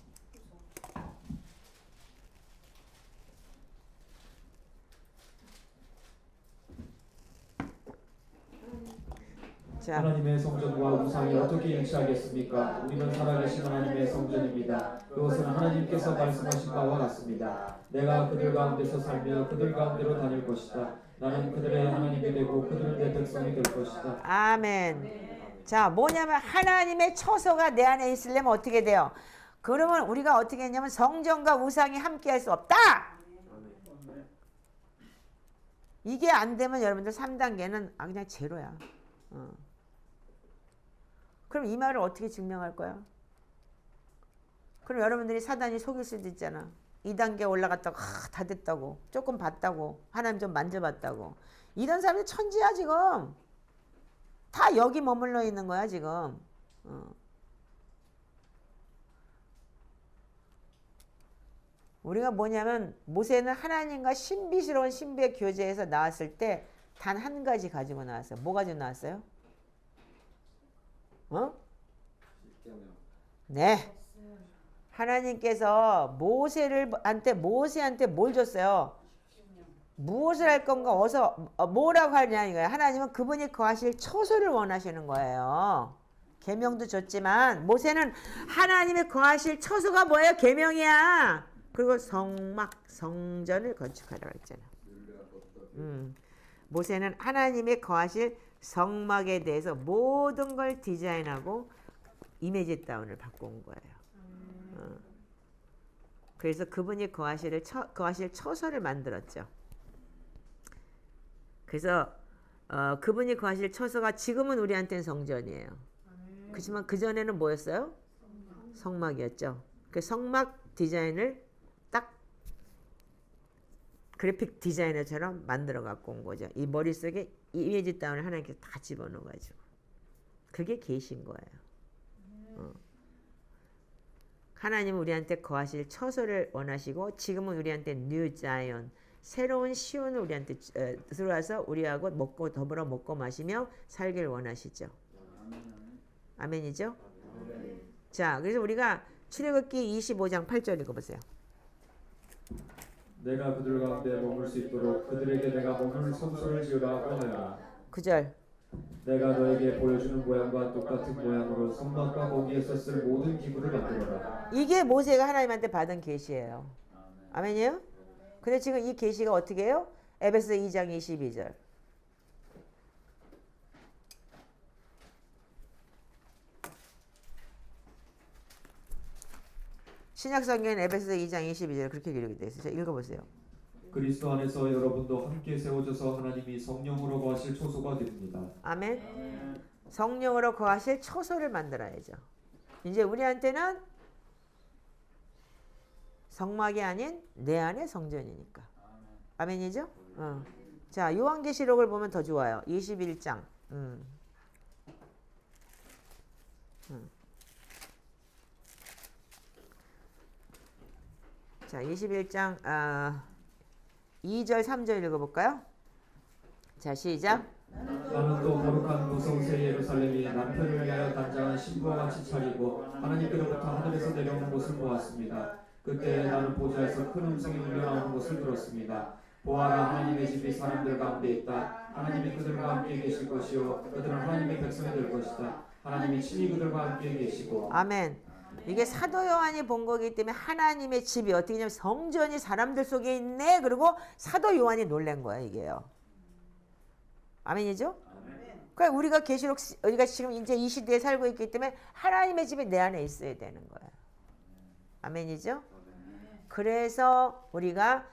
자, 하나님의 성전과 우상이 어떻게 일치하겠습니까? 우리는 살아계신 하나님의 성전입니다. 그것은 하나님께서 말씀하신 바와 같습니다. 내가 그들 가운데서 살며 그들 가운데로 다닐 것이다. 나는 그들의 하나님이 되고 그들은 내 백성이 될 것이다. 아멘. 자, 뭐냐면 하나님의 처소가 내 안에 있으려면 어떻게 돼요? 그러면 우리가 어떻게 했냐면 성전과 우상이 함께 할 수 없다. 이게 안 되면 여러분들 3단계는 그냥 제로야. 그럼 이 말을 어떻게 증명할 거야? 그럼 여러분들이 사단이 속일 수도 있잖아. 2단계 올라갔다고 다 됐다고 조금 봤다고 하나님 좀 만져봤다고 이런 사람들 천지야 지금. 다 여기 머물러 있는 거야 지금. 우리가 뭐냐면 모세는 하나님과 신비스러운 신비의 교제에서 나왔을 때 단 한 가지 가지고 나왔어요. 뭐 가지고 나왔어요? 네. 하나님께서 모세한테 뭘 줬어요? 무엇을 할 건가 뭐라고 하냐 이거예요. 하나님은 그분이 거하실 처소를 원하시는 거예요. 계명도 줬지만 모세는 하나님이 거하실 처소가 뭐예요? 계명이야. 그리고 성전을 건축하라고 했잖아. 모세는 하나님이 거하실 성막에 대해서 모든 걸 디자인하고 이미지 다운을 받고 온 거예요. 그래서 그분이 거하실 처소를 만들었죠. 그래서 그분이 거하실 처소가 지금은 우리한테는 성전이에요. 그렇지만 그전에는 뭐였어요? 성막이었죠. 그 성막 디자인을 딱 그래픽 디자이너처럼 만들어 갖고 온 거죠. 이 머릿속에 이미지 다운을 하나님께서 다 집어넣어가지고 그게 계신 거예요. 하나님은 우리한테 거하실 처소를 원하시고 지금은 우리한테 뉴 자이언 새로운 시온을 우리한테 들어와서 우리하고 더불어 먹고 마시며 살길 원하시죠. 아멘이죠? 자, 그래서 우리가 출애굽기 25장 8절 읽어보세요. 내가 그들 가운데 머물 수 있도록 그들에게 내가 머물 성소를 지으라 하노라. 9절. 내가 너에게 보여주는 모양과 똑같은 모양으로 성막과 거기에서 쓸 모든 기구를 만들어라. 이게 모세가 하나님한테 받은 계시예요. 아멘이에요? 근데 지금 이 계시가 어떻게 해요? 에베소 2장 22절. 신약성경은 에베소 2장 22절 그렇게 기록이 되어 있어요. 읽어보세요. 그리스도 안에서 여러분도 함께 세워져서 하나님이 성령으로 거하실 초소가 됩니다. 아멘. 성령으로 거하실 처소를 만들어야죠. 이제 우리한테는 성막이 아닌 내 안의 성전이니까. 아멘이죠? 자, 요한계시록을 보면 더 좋아요. 21장. 자, 21장 2절 3절 읽어볼까요? 자, 시작. 나는 또 거룩한 무성세 예루살렘이 남편을 위하여 단장한 신부와 같이 차리고 하나님께로부터 하늘에서 내려오는 것을 보았습니다. 그때 나는 보좌에서 큰 음성이 울려나오는 것을 들었습니다. 보아라, 하나님의 집이 사람들 가운데 있다. 하나님이 그들과 함께 계실 것이요 그들은 하나님의 백성이 될 것이다. 하나님이 친히 그들과 함께 계시고. 아멘. 이게 사도 요한이 본 거기 때문에 하나님의 집이 어떻게 되냐면 성전이 사람들 속에 있네. 그리고 사도 요한이 놀란 거야 이게요. 아멘이죠? 그러니까 우리가 지금 이제 이 시대에 살고 있기 때문에 하나님의 집이 내 안에 있어야 되는 거예요. 아멘이죠? 그래서 우리가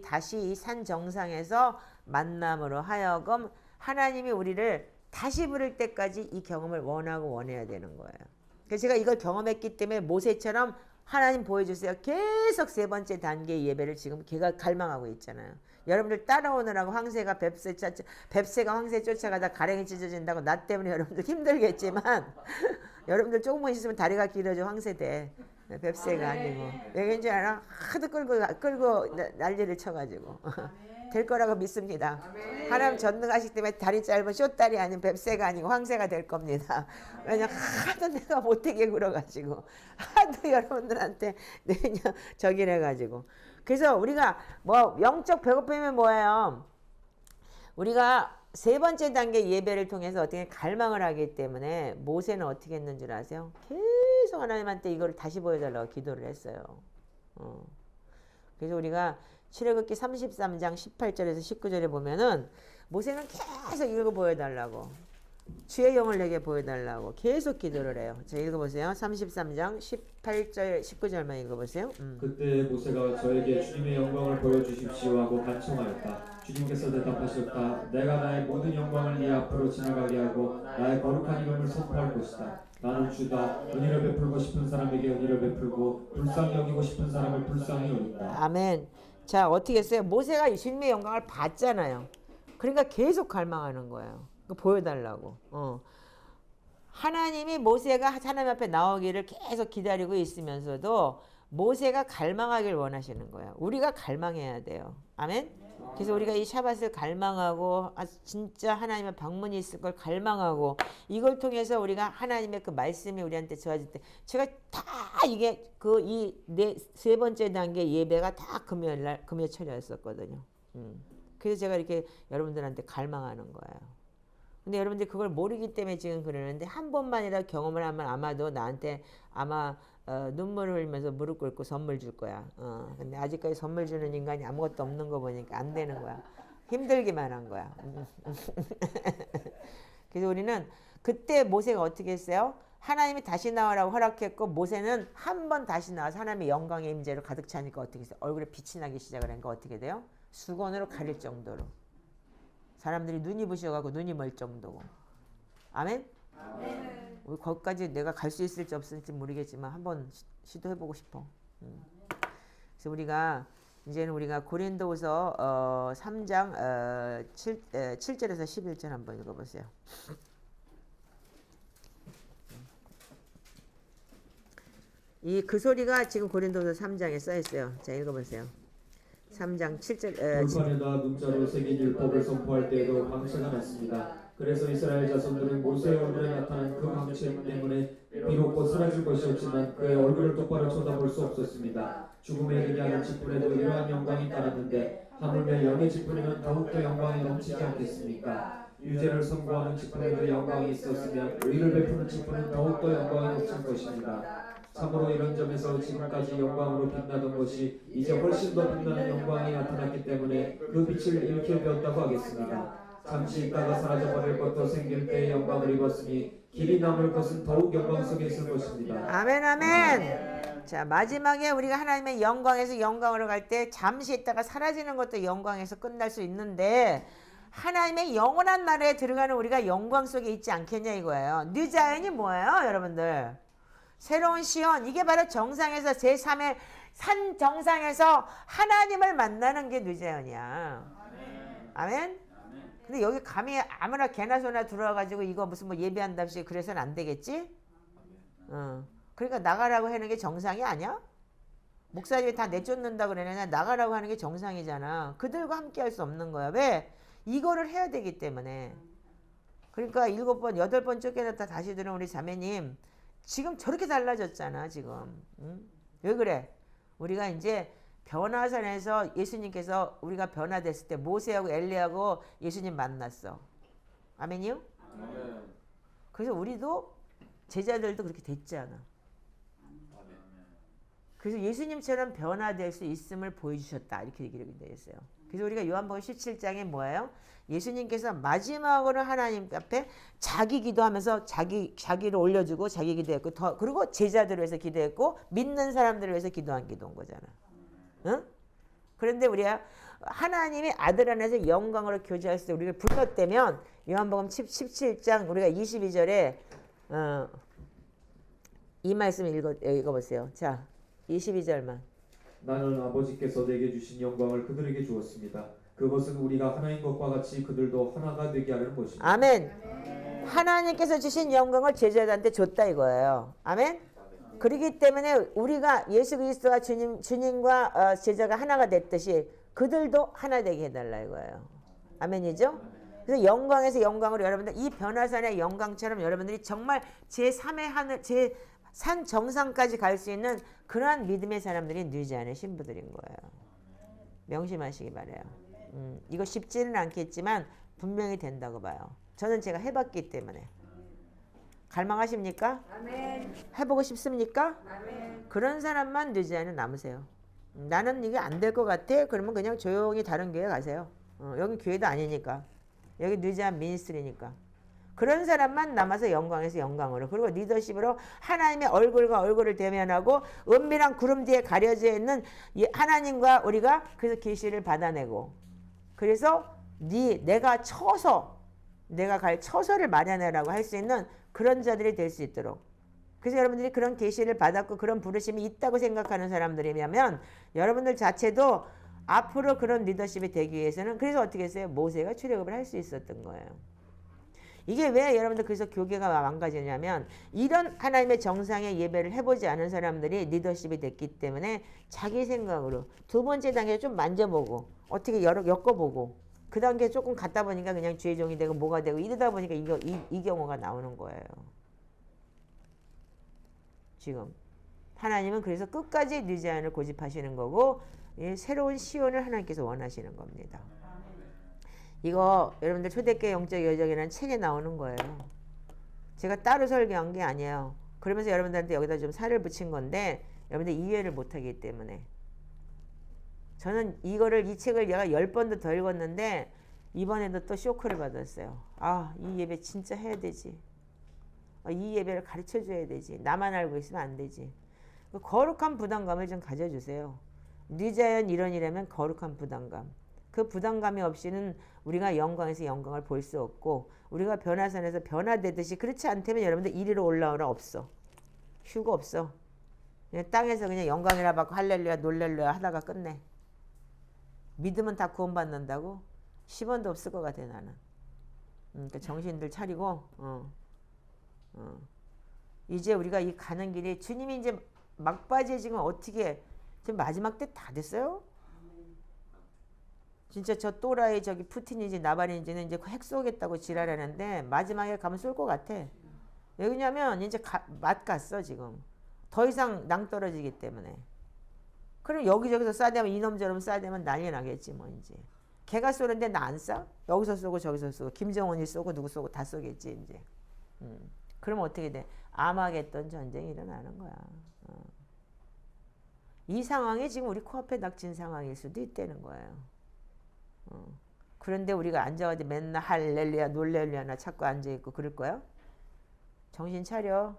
다시 이 산 정상에서 만남으로 하여금 하나님이 우리를 다시 부를 때까지 이 경험을 원하고 원해야 되는 거예요. 그래서 제가 이걸 경험했기 때문에 모세처럼 하나님 보여주세요. 계속 세 번째 단계 예배를 지금 걔가 갈망하고 있잖아요. 여러분들 따라오느라고 뱁새가 황새 쫓아가다 가랭이 찢어진다고 나 때문에 여러분들 힘들겠지만 여러분들 조금만 있으면 다리가 길어져 황새 돼. 뱁새가 아니고. 왜냐인지 알아? 하도 끌고 난리를 쳐가지고. 될 거라고 믿습니다. 하나님 전능하시기 때문에 다리 짧은 쇼다리 아닌 뱁새가 아니고 황새가 될 겁니다. 왜냐면 하도 내가 못되게 굴어가지고 하도 여러분들한테 그냥 저기래가지고. 그래서 우리가 뭐 영적 배고픔이 뭐예요? 우리가 세 번째 단계 예배를 통해서 어떻게 갈망을 하기 때문에 모세는 어떻게 했는 줄 아세요? 계속 하나님한테 이거를 다시 보여달라고 기도를 했어요. 그래서 우리가 출애굽기 33장 18절에서 19절에 보면은 모세는 계속 이거 보여달라고 주의 영을 내게 보여달라고 계속 기도를 해요. 자, 읽어보세요. 33장 18절 19절만 읽어보세요. 그때 모세가 저에게 주님의 영광을 보여주십시오 하고 간청하였다. 주님께서 대답하셨다. 내가 나의 모든 영광을 네 앞으로 지나가게 하고 나의 거룩한 이름을 선포할 것이다. 나는 주다. 은혜를 베풀고 싶은 사람에게 은혜를 베풀고 불쌍히 여기고 싶은 사람을 불쌍히 여긴다. 아멘. 자, 어떻게 했어요? 모세가 주님의 영광을 봤잖아요. 그러니까 계속 갈망하는 거예요. 보여달라고. 하나님이 모세가 하나님 앞에 나오기를 계속 기다리고 있으면서도 모세가 갈망하길 원하시는 거예요. 우리가 갈망해야 돼요. 아멘. 그래서 우리가 이 샤밧을 갈망하고 진짜 하나님의 방문이 있을 걸 갈망하고 이걸 통해서 우리가 하나님의 그 말씀이 우리한테 좋아질 때 제가 다 이게 그 이 세 번째 단계 예배가 다 금요일철이었었거든요. 그래서 제가 이렇게 여러분들한테 갈망하는 거예요. 근데 여러분들이 그걸 모르기 때문에 지금 그러는데 한 번만이라도 경험을 하면 아마도 나한테 아마 눈물을 흘리면서 무릎 꿇고 선물 줄 거야. 근데 아직까지 선물 주는 인간이 아무것도 없는 거 보니까 안 되는 거야. 힘들기만 한 거야. 그래서 우리는 그때 모세가 어떻게 했어요? 하나님이 다시 나오라고 허락했고 모세는 한 번 다시 나와서 하나님의 영광의 임재로 가득 차니까 어떻게 했어요? 얼굴에 빛이 나기 시작을 하니까 어떻게 돼요? 수건으로 가릴 정도로. 사람들이 눈이 부셔가고 눈이 멀 정도고. 아멘? 아멘. 우리 거기까지 내가 갈 수 있을지 없을지 모르겠지만 한번 시도해보고 싶어. 그래서 우리가 이제는 우리가 고린도후서 3장 7절에서 11절 한번 읽어보세요. 이 그 소리가 지금 고린도후서 3장에 써 있어요. 자, 읽어보세요. 3장 7절 돌판에다 문자로 새긴 율법을 선포할 때에도 광채가 났습니다. 그래서 이스라엘 자손들은 모세의 얼굴에 나타난 그 광채 때문에 비록 곧 사라질 것이었지만 그의 얼굴을 똑바로 쳐다볼 수 없었습니다. 죽음에 이르게 하는 직분에도 이러한 영광이 따랐는데 하물며 영의 직분에는 더욱더 영광이 넘치지 않겠습니까? 유죄를 선고하는 직분에도 영광이 있었으면 의를 베푸는 직분은 더욱더 영광이 넘칠 것입니다. 참으로 이런 점에서 지금까지 영광으로 빛나던 것이 이제 훨씬 더 빛나는 영광이 나타났기 때문에 그 빛을 잃게 되었다고 하겠습니다. 잠시 있다가 사라져버릴 것도 생길 때의 영광을 입었으니 길이 남을 것은 더욱 영광 속에 있을 것입니다. 아멘 아멘. 자, 마지막에 우리가 하나님의 영광에서 영광으로 갈 때 잠시 있다가 사라지는 것도 영광에서 끝날 수 있는데 하나님의 영원한 나라에 들어가는 우리가 영광 속에 있지 않겠냐 이거예요. 뉴자연이 뭐예요 여러분들? 새로운 시온, 이게 바로 정상에서 제3의 산 정상에서 하나님을 만나는 게 뉴자연이야. 아멘? 근데 여기 감히 아무나 개나 소나 들어와가지고 이거 무슨 뭐 예배한답시 그래서는 안 되겠지? 그러니까 나가라고 하는 게 정상이 아니야? 목사님이 다 내쫓는다 그러냐? 나가라고 하는 게 정상이잖아. 그들과 함께 할 수 없는 거야. 왜? 이거를 해야 되기 때문에. 그러니까 7번, 8번 쫓겨났다 다시 들은 우리 자매님 지금 저렇게 달라졌잖아 지금. 왜 그래? 우리가 이제 변화산에서 예수님께서 우리가 변화됐을 때 모세하고 엘리하고 예수님 만났어. 아멘이요? 아멘. 그래서 우리도 제자들도 그렇게 됐잖아. 그래서 예수님처럼 변화될 수 있음을 보여주셨다. 이렇게 얘기를 했어요. 그래서 우리가 요한복음 17장에 뭐예요? 예수님께서 마지막으로 하나님 앞에 자기 기도하면서 자기를 올려주고 자기 기도했고 그리고 제자들을 위해서 기도했고 믿는 사람들을 위해서 기도한 기도인 거잖아. 응? 그런데 우리가 하나님의 아들 안에서 영광으로 교제할 때 우리를 불렀다면 요한복음 17장 우리가 22절에 이 말씀을 읽어보세요. 자, 22절만. 나는 아버지께서 내게 주신 영광을 그들에게 주었습니다. 그것은 우리가 하나인 것과 같이 그들도 하나가 되게 하려는 것입니다. 아멘. 하나님께서 주신 영광을 제자들한테 줬다 이거예요. 아멘. 그렇기 때문에 우리가 예수 그리스도와 주님과 제자가 하나가 됐듯이 그들도 하나 되게 해달라 이거예요. 아멘이죠? 그래서 영광에서 영광으로 여러분들 이 변화산의 영광처럼 여러분들이 정말 제3의 하늘, 제3 정상까지 갈 수 있는 그러한 믿음의 사람들이 늘지 않은 신부들인 거예요. 명심하시기 바라요. 이거 쉽지는 않겠지만 분명히 된다고 봐요. 저는 제가 해봤기 때문에. 갈망하십니까? 아멘. 해보고 싶습니까? 아멘. 그런 사람만 늦지 않은 남으세요. 나는 이게 안 될 것 같아? 그러면 그냥 조용히 다른 교회 가세요. 여기 교회도 아니니까. 여기 늦지 않은 미니스트리니까. 그런 사람만 남아서 영광에서 영광으로 그리고 리더십으로 하나님의 얼굴과 얼굴을 대면하고 은밀한 구름 뒤에 가려져 있는 하나님과 우리가 그래서 계시를 받아내고 그래서 내가 갈 처소를 마련해라고 할 수 있는 그런 자들이 될 수 있도록 그래서 여러분들이 그런 계시를 받았고 그런 부르심이 있다고 생각하는 사람들이면 여러분들 자체도 앞으로 그런 리더십이 되기 위해서는 그래서 어떻게 했어요? 모세가 출애굽을 할 수 있었던 거예요. 이게 왜 여러분들 그래서 교계가 망가지냐면 이런 하나님의 정상의 예배를 해보지 않은 사람들이 리더십이 됐기 때문에 자기 생각으로 두 번째 단계에 좀 만져보고 어떻게 엮어보고 그 단계에 조금 갔다 보니까 그냥 주의 종이 되고 뭐가 되고 이러다 보니까 이 경우가 나오는 거예요. 지금 하나님은 그래서 끝까지 늦지 않을 고집하시는 거고 새로운 시온을 하나님께서 원하시는 겁니다. 이거 여러분들 초대교회 영적 여정이라는 책에 나오는 거예요. 제가 따로 설교한 게 아니에요. 그러면서 여러분들한테 여기다 좀 살을 붙인 건데 여러분들 이해를 못하기 때문에 저는 이 책을 내가 10번도 더 읽었는데 이번에도 또 쇼크를 받았어요. 이 예배 진짜 해야 되지. 이 예배를 가르쳐줘야 되지. 나만 알고 있으면 안 되지. 거룩한 부담감을 좀 가져주세요. 늦자연 이런이라면 거룩한 부담감. 그 부담감이 없이는 우리가 영광에서 영광을 볼 수 없고 우리가 변화산에서 변화되듯이 그렇지 않다면 여러분들 이리로 올라오라 없어. 휴가 없어. 그냥 땅에서 그냥 영광이라 받고 할렐루야 놀렐루야 하다가 끝내. 믿으면 다 구원받는다고? 10원도 없을 것 같아 나는. 그러니까 정신들 차리고 이제 우리가 이 가는 길이 주님이 이제 막바지에 지금 어떻게 지금 마지막 때 다 됐어요? 진짜 저 또라이 저기 푸틴인지 나발인지는 이제 핵 쏘겠다고 지랄하는데 마지막에 가면 쏠 것 같아. 왜냐면 이제 맛 갔어 지금. 더 이상 낭떨어지기 때문에. 그럼 여기저기서 쏴대면 이놈저놈 쏴대면 난리 나겠지 뭐 이제. 걔가 쏘는데 나 안 쏴? 여기서 쏘고 저기서 쏘고 김정은이 쏘고 누구 쏘고 다 쏘겠지 이제. 그럼 어떻게 돼? 아마겟돈 전쟁이 일어나는 거야. 이 상황이 지금 우리 코앞에 닥친 상황일 수도 있다는 거예요. 그런데 우리가 앉아가지고 맨날 할렐루야 놀렐루야나 찾고 앉아있고 그럴 거야? 정신 차려.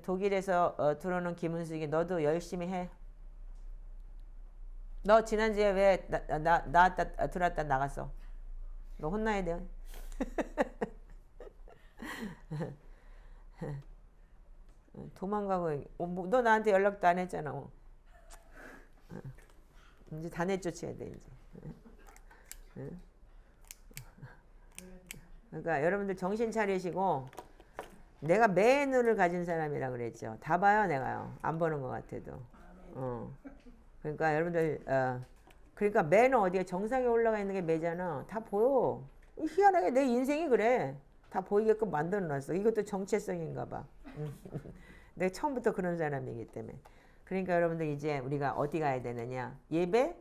독일에서 들어오는 김은숙이 너도 열심히 해. 너 지난주에 왜 나왔다 들어왔다 나갔어? 너 혼나야 돼. 도망가고 너 나한테 연락도 안 했잖아. 이제 다 내쫓아야 돼 이제. 그러니까 여러분들 정신 차리시고 내가 매의 눈을 가진 사람이라 그랬죠. 다 봐요 내가요. 안 보는 것 같아도. 그러니까 여러분들 그러니까 매는 어디에 정상에 올라가 있는 게 매잖아. 다 보여. 희한하게 내 인생이 그래. 다 보이게끔 만들어놨어. 이것도 정체성인가 봐. 내가 처음부터 그런 사람이기 때문에. 그러니까 여러분들 이제 우리가 어디 가야 되느냐. 예배?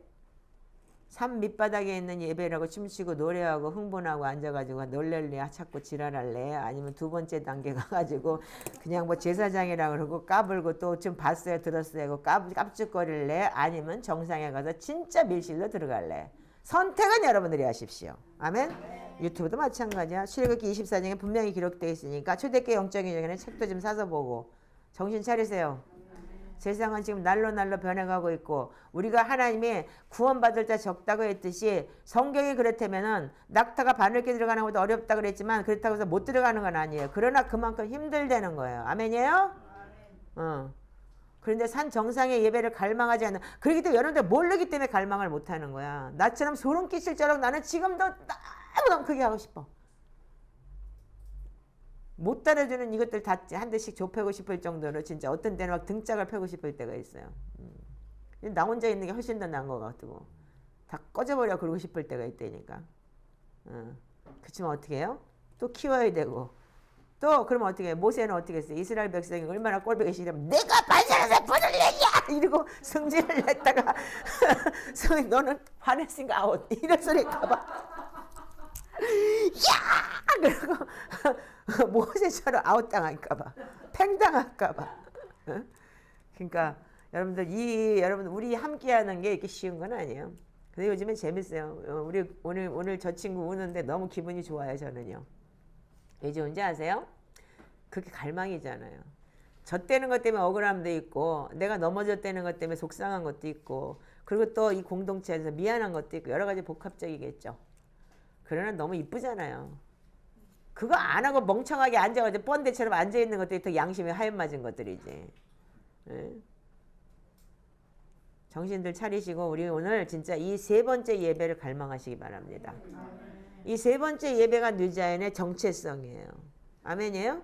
산 밑바닥에 있는 예배라고 춤추고 노래하고 흥분하고 앉아가지고 놀랄래 찾고 지랄할래? 아니면 두 번째 단계 가가지고 그냥 뭐 제사장이라 그러고 까불고 또 좀 봤어요 들었어요 하고 깝죽거릴래? 아니면 정상에 가서 진짜 밀실로 들어갈래? 선택은 여러분들이 하십시오. 아멘? 유튜브도 마찬가지야. 출애굽기 24장에 분명히 기록되어 있으니까 초대교회 영적인 여정에는 책도 좀 사서 보고 정신 차리세요. 세상은 지금 날로 변해가고 있고 우리가 하나님이 구원받을 자 적다고 했듯이 성경이 그렇다면은 낙타가 바늘게 들어가는 것보다 어렵다 그랬지만 그렇다고 해서 못 들어가는 건 아니에요. 그러나 그만큼 힘들다는 거예요. 아멘이에요? 그런데 산 정상의 예배를 갈망하지 않는, 그렇기 때문에 여러분들 모르기 때문에 갈망을 못하는 거야. 나처럼 소름 끼칠 줄 알고 나는 지금도 너무너무 크게 하고 싶어. 못 따라주는 이것들 다 한 대씩 좁히고 싶을 정도로 진짜 어떤 때는 막 등짝을 펴고 싶을 때가 있어요. 나 혼자 있는 게 훨씬 더 나은 것 같고 다 꺼져버려 그러고 싶을 때가 있다니까. 그렇지만 어떻게 해요? 또 키워야 되고 또 그러면 어떻게 해요? 모세는 어떻게 했어요? 이스라엘 백성이 얼마나 꼴보기 싫으면 내가 반석에서 불을 내냐 이러고 승진을 냈다가 너는 화냈으니까 아웃 이런 소리 할까봐 야! 그리고 모세처럼 아웃당할까봐 팽당할까봐. 그러니까 여러분 우리 함께하는 게 이렇게 쉬운 건 아니에요. 근데 요즘엔 재밌어요. 우리 오늘 저 친구 우는데 너무 기분이 좋아요. 저는요. 왜 좋은지 아세요? 그게 갈망이잖아요. 젖대는 것 때문에 억울함도 있고 내가 넘어졌다는 것 때문에 속상한 것도 있고 그리고 또 이 공동체에서 미안한 것도 있고 여러 가지 복합적이겠죠. 그러나 너무 이쁘잖아요. 그거 안 하고 멍청하게 앉아가지고 뻔대처럼 앉아있는 것들이 더 양심에 하얀 맞은 것들이지. 네? 정신들 차리시고 우리 오늘 진짜 이 세 번째 예배를 갈망하시기 바랍니다. 이 세 번째 예배가 뉴자연의 정체성이에요. 아멘이에요?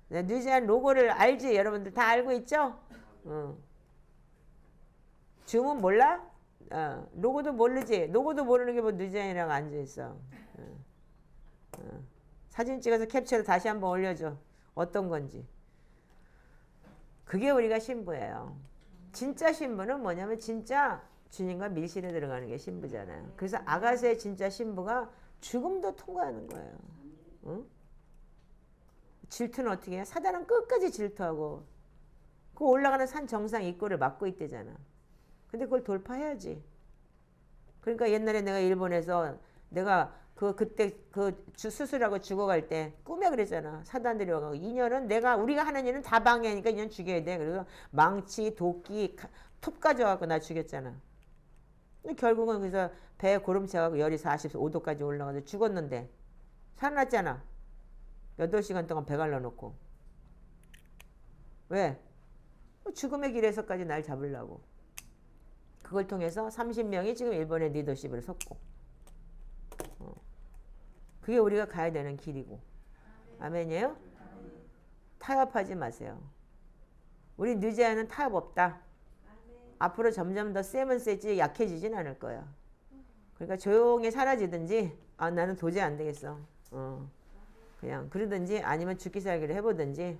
네, 뉴자연 로고를 알지? 여러분들 다 알고 있죠? 줌은 몰라? 로고도 모르지? 로고도 모르는 게 뭐 뉴자연이라고 앉아있어. 사진 찍어서 캡처를 다시 한번 올려줘. 어떤 건지. 그게 우리가 신부예요. 진짜 신부는 뭐냐면 진짜 주님과 밀실에 들어가는 게 신부잖아요. 그래서 아가서의 진짜 신부가 죽음도 통과하는 거예요. 응? 질투는 어떻게 해? 사단은 끝까지 질투하고 그 올라가는 산 정상 입구를 막고 있대잖아. 근데 그걸 돌파해야지. 그러니까 옛날에 내가 일본에서 내가 그때 수술하고 죽어갈 때 꿈에 그랬잖아. 사단들이 와가지고 인연은 우리가 하는 일은 다 방해하니까 인연 죽여야 돼. 그래서 망치, 도끼, 톱 가져와갖고 나 죽였잖아. 결국은 그래서 배에 고름 채워갖고 열이 45도까지 올라가서 죽었는데 살아났잖아. 8시간 동안 배 갈라놓고. 왜? 죽음의 길에서까지 날 잡으려고. 그걸 통해서 30명이 지금 일본의 리더십을 섰고. 그게 우리가 가야 되는 길이고. 아멘이에요? 타협하지 마세요. 우리 뉴자연은 타협 없다. 앞으로 점점 더 세면 세지 약해지진 않을 거야. 그러니까 조용히 사라지든지 나는 도저히 안 되겠어. 그냥 그러든지 아니면 죽기 살기를 해보든지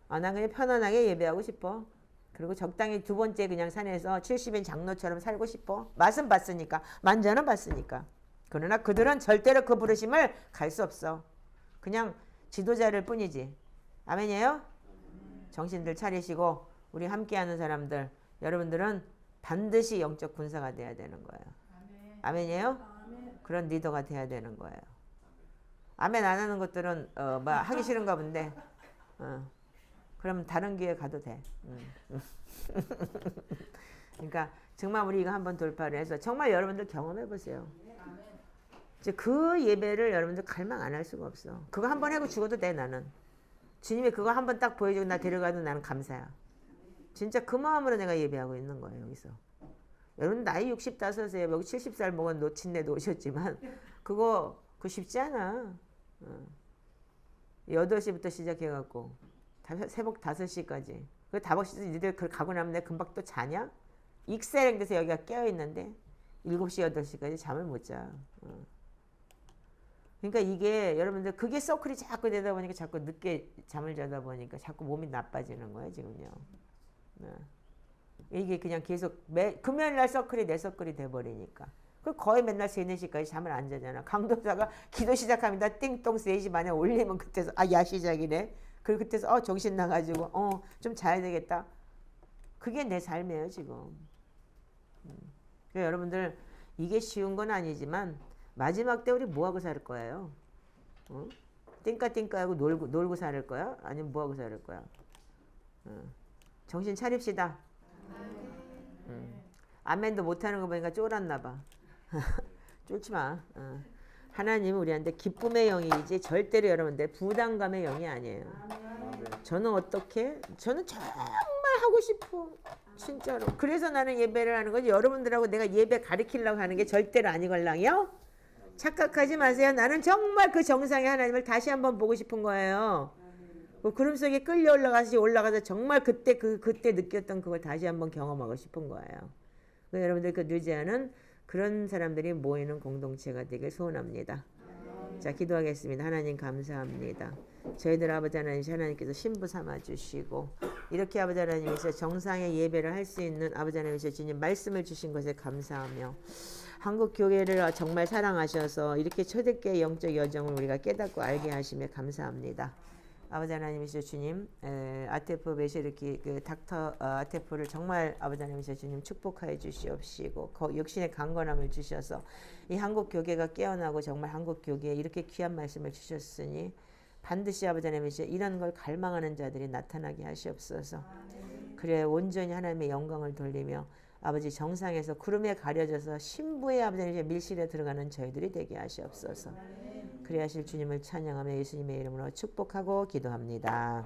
난 그냥 편안하게 예배하고 싶어. 그리고 적당히 두 번째 그냥 산에서 70인 장로처럼 살고 싶어. 맛은 봤으니까. 만져는 봤으니까. 그러나 그들은 절대로 그 부르심을 갈 수 없어. 그냥 지도자를 뿐이지. 아멘이에요? 정신들 차리시고 우리 함께하는 사람들 여러분들은 반드시 영적 군사가 돼야 되는 거예요. 아멘이에요? 그런 리더가 돼야 되는 거예요. 아멘 안 하는 것들은 하기 싫은가 본데 그럼 다른 교회 가도 돼. 그러니까 정말 우리 이거 한번 돌파를 해서 정말 여러분들 경험해 보세요. 이제 그 예배를 여러분들 갈망 안 할 수가 없어. 그거 한번 하고 죽어도 돼 나는. 주님이 그거 한번 딱 보여주고 나 데려가도 나는 감사야. 진짜 그 마음으로 내가 예배하고 있는 거예요 여기서. 여러분 나이 65에 여기 70살 먹은 노친네도 오셨지만 그거 쉽지 않아. 8시부터 시작해갖고 새벽 5시까지. 그 다복시에서 니들 그걸 가고 나면 내가 금방 또 자냐? 익사령 돼서 여기가 깨어있는데 7시 8시까지 잠을 못 자. 그러니까 이게 여러분들 그게 서클이 자꾸 되다 보니까 자꾸 늦게 잠을 자다 보니까 자꾸 몸이 나빠지는 거예요 지금요. 이게 그냥 계속 금요일날 서클이 내 서클이 돼버리니까. 그 거의 맨날 3, 4시까지 잠을 안 자잖아. 강도사가 기도 시작합니다. 띵동 3시 반에 올리면 그때서 야 시작이네. 그리고 그때서 정신 나가지고 좀 자야 되겠다. 그게 내 삶이에요 지금. 그러니까 여러분들 이게 쉬운 건 아니지만 마지막 때 우리 뭐하고 살 거예요? 띵까띵까 하고 놀고 살 거야? 아니면 뭐하고 살 거야? 정신 차립시다. 아멘도 못하는 거 보니까 쫄았나 봐. 쫄지 마. 하나님은 우리한테 기쁨의 영이지 절대로 여러분들 부담감의 영이 아니에요. 저는 어떻게? 저는 정말 하고 싶어. 진짜로. 그래서 나는 예배를 하는 거지. 여러분들하고 내가 예배 가르치려고 하는 게 절대로 아니걸랑요. 착각하지 마세요. 나는 정말 그 정상의 하나님을 다시 한번 보고 싶은 거예요. 그 구름 속에 끌려 올라가서 정말 그때 느꼈던 그걸 다시 한번 경험하고 싶은 거예요. 여러분들 그 뉴제아는 그런 사람들이 모이는 공동체가 되길 소원합니다. 자, 기도하겠습니다. 하나님 감사합니다. 저희들 아버지 하나님께서 신부 삼아주시고 이렇게 아버지 하나님께서 정상의 예배를 할 수 있는 아버지 하나님께서 주님 말씀을 주신 것에 감사하며 한국 교회를 정말 사랑하셔서 이렇게 초대교회 영적 여정을 우리가 깨닫고 알게 하시며 감사합니다. 아버지 하나님이시여 주님, 아테프 메시르키 그 닥터 아테프를 정말 아버지 하나님이시여 주님 축복하여 주시옵시고 육신의 강건함을 주셔서 이 한국 교계가 깨어나고 정말 한국 교계에 이렇게 귀한 말씀을 주셨으니 반드시 아버지 하나님이시여 이런 걸 갈망하는 자들이 나타나게 하시옵소서. 그래 온전히 하나님의 영광을 돌리며 아버지 정상에서 구름에 가려져서 신부의 아버지 하나님의 밀실에 들어가는 저희들이 되게 하시옵소서. 그래야 하실 주님을 찬양하며 예수님의 이름으로 축복하고 기도합니다.